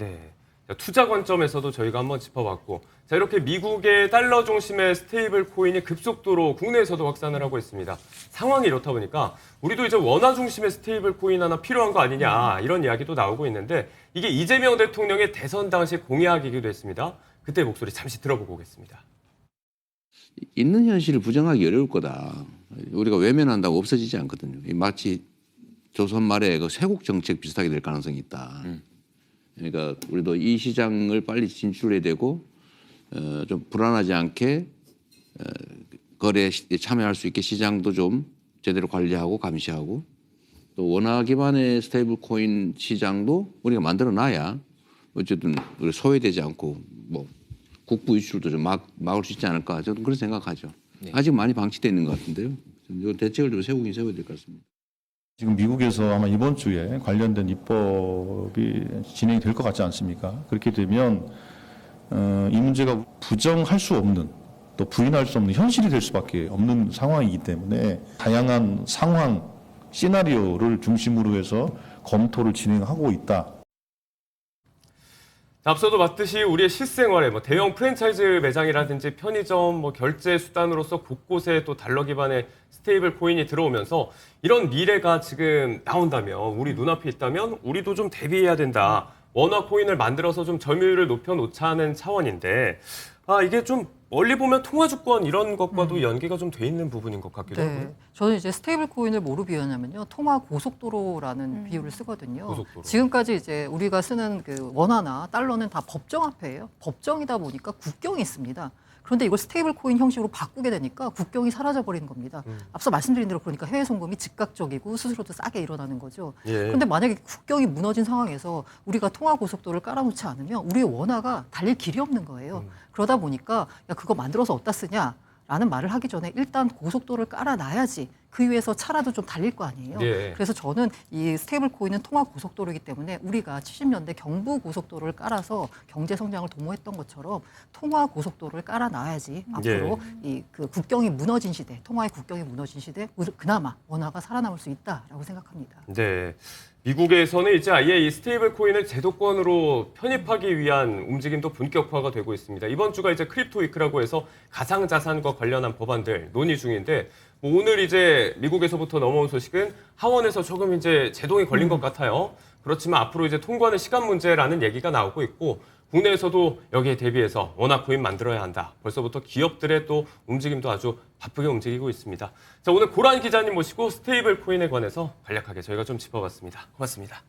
투자 관점에서도 저희가 한번 짚어봤고 자 이렇게 미국의 달러 중심의 스테이블 코인이 급속도로 국내에서도 확산을 하고 있습니다. 상황이 이렇다 보니까 우리도 이제 원화 중심의 스테이블 코인 하나 필요한 거 아니냐 이런 이야기도 나오고 있는데 이게 이재명 대통령의 대선 당시 공약이기도 했습니다. 그때 목소리 잠시 들어보고 오겠습니다. 있는 현실을 부정하기 어려울 거다. 우리가 외면한다고 없어지지 않거든요. 마치 조선 말에 그 쇄국 정책 비슷하게 될 가능성이 있다. 그러니까 우리도 이 시장을 빨리 진출해야 되고 좀 불안하지 않게 거래에 참여할 수 있게 시장도 좀 제대로 관리하고 감시하고 또 원화 기반의 스테이블 코인 시장도 우리가 만들어 놔야 어쨌든 소외되지 않고 뭐 국부 유출도 좀 막을 수 있지 않을까 저는 그런 생각하죠. 아직 많이 방치되어 있는 것 같은데요. 이건 대책을 좀 세우긴 세워야 될 것 같습니다. 지금 미국에서 아마 이번 주에 관련된 입법이 진행이 될 것 같지 않습니까? 그렇게 되면 이 문제가 부정할 수 없는 또 부인할 수 없는 현실이 될 수밖에 없는 상황이기 때문에 다양한 상황, 시나리오를 중심으로 해서 검토를 진행하고 있다. 앞서도 봤듯이 우리의 실생활에 대형 프랜차이즈 매장이라든지 편의점, 결제 수단으로서 곳곳에 또 달러 기반의 스테이블 코인이 들어오면서 이런 미래가 지금 나온다면, 우리 눈앞에 있다면 우리도 좀 대비해야 된다. 원화 코인을 만들어서 좀 점유율을 높여놓자는 차원인데, 이게 좀 멀리 보면 통화 주권 이런 것과도 연계가 좀 돼 있는 부분인 것 같기도 하고요. 저는 이제 스테이블 코인을 뭐로 비유하냐면요. 통화 고속도로라는 비유를 쓰거든요. 고속도로. 지금까지 이제 우리가 쓰는 그 원화나 달러는 다 법정 화폐예요. 법정이다 보니까 국경이 있습니다. 그런데 이걸 스테이블 코인 형식으로 바꾸게 되니까 국경이 사라져 버리는 겁니다. 앞서 말씀드린 대로 그러니까 해외 송금이 즉각적이고 수수료도 싸게 일어나는 거죠. 그런데 만약에 국경이 무너진 상황에서 우리가 통화 고속도로를 깔아놓지 않으면 우리의 원화가 달릴 길이 없는 거예요. 그러다 보니까 야 그거 만들어서 어디다 쓰냐? 라는 말을 하기 전에 일단 고속도로를 깔아놔야지 그 위에서 차라도 좀 달릴 거 아니에요. 그래서 저는 이 스테이블 코인은 통화 고속도로이기 때문에 우리가 70년대 경부 고속도로를 깔아서 경제 성장을 도모했던 것처럼 통화 고속도로를 깔아놔야지 앞으로 이 그 국경이 무너진 시대, 통화의 국경이 무너진 시대 그나마 원화가 살아남을 수 있다라고 생각합니다. 네. 미국에서는 이제 아예 이 스테이블 코인을 제도권으로 편입하기 위한 움직임도 본격화가 되고 있습니다. 이번 주가 이제 크립토 위크라고 해서 가상자산과 관련한 법안들 논의 중인데, 오늘 이제 미국에서부터 넘어온 소식은 하원에서 조금 이제 제동이 걸린 것 같아요. 그렇지만 앞으로 이제 통과는 시간 문제라는 얘기가 나오고 있고, 국내에서도 여기에 대비해서 원화 코인 만들어야 한다. 벌써부터 기업들의 또 움직임도 아주 바쁘게 움직이고 있습니다. 자, 오늘 고란 기자님 모시고 스테이블 코인에 관해서 간략하게 저희가 좀 짚어봤습니다. 고맙습니다.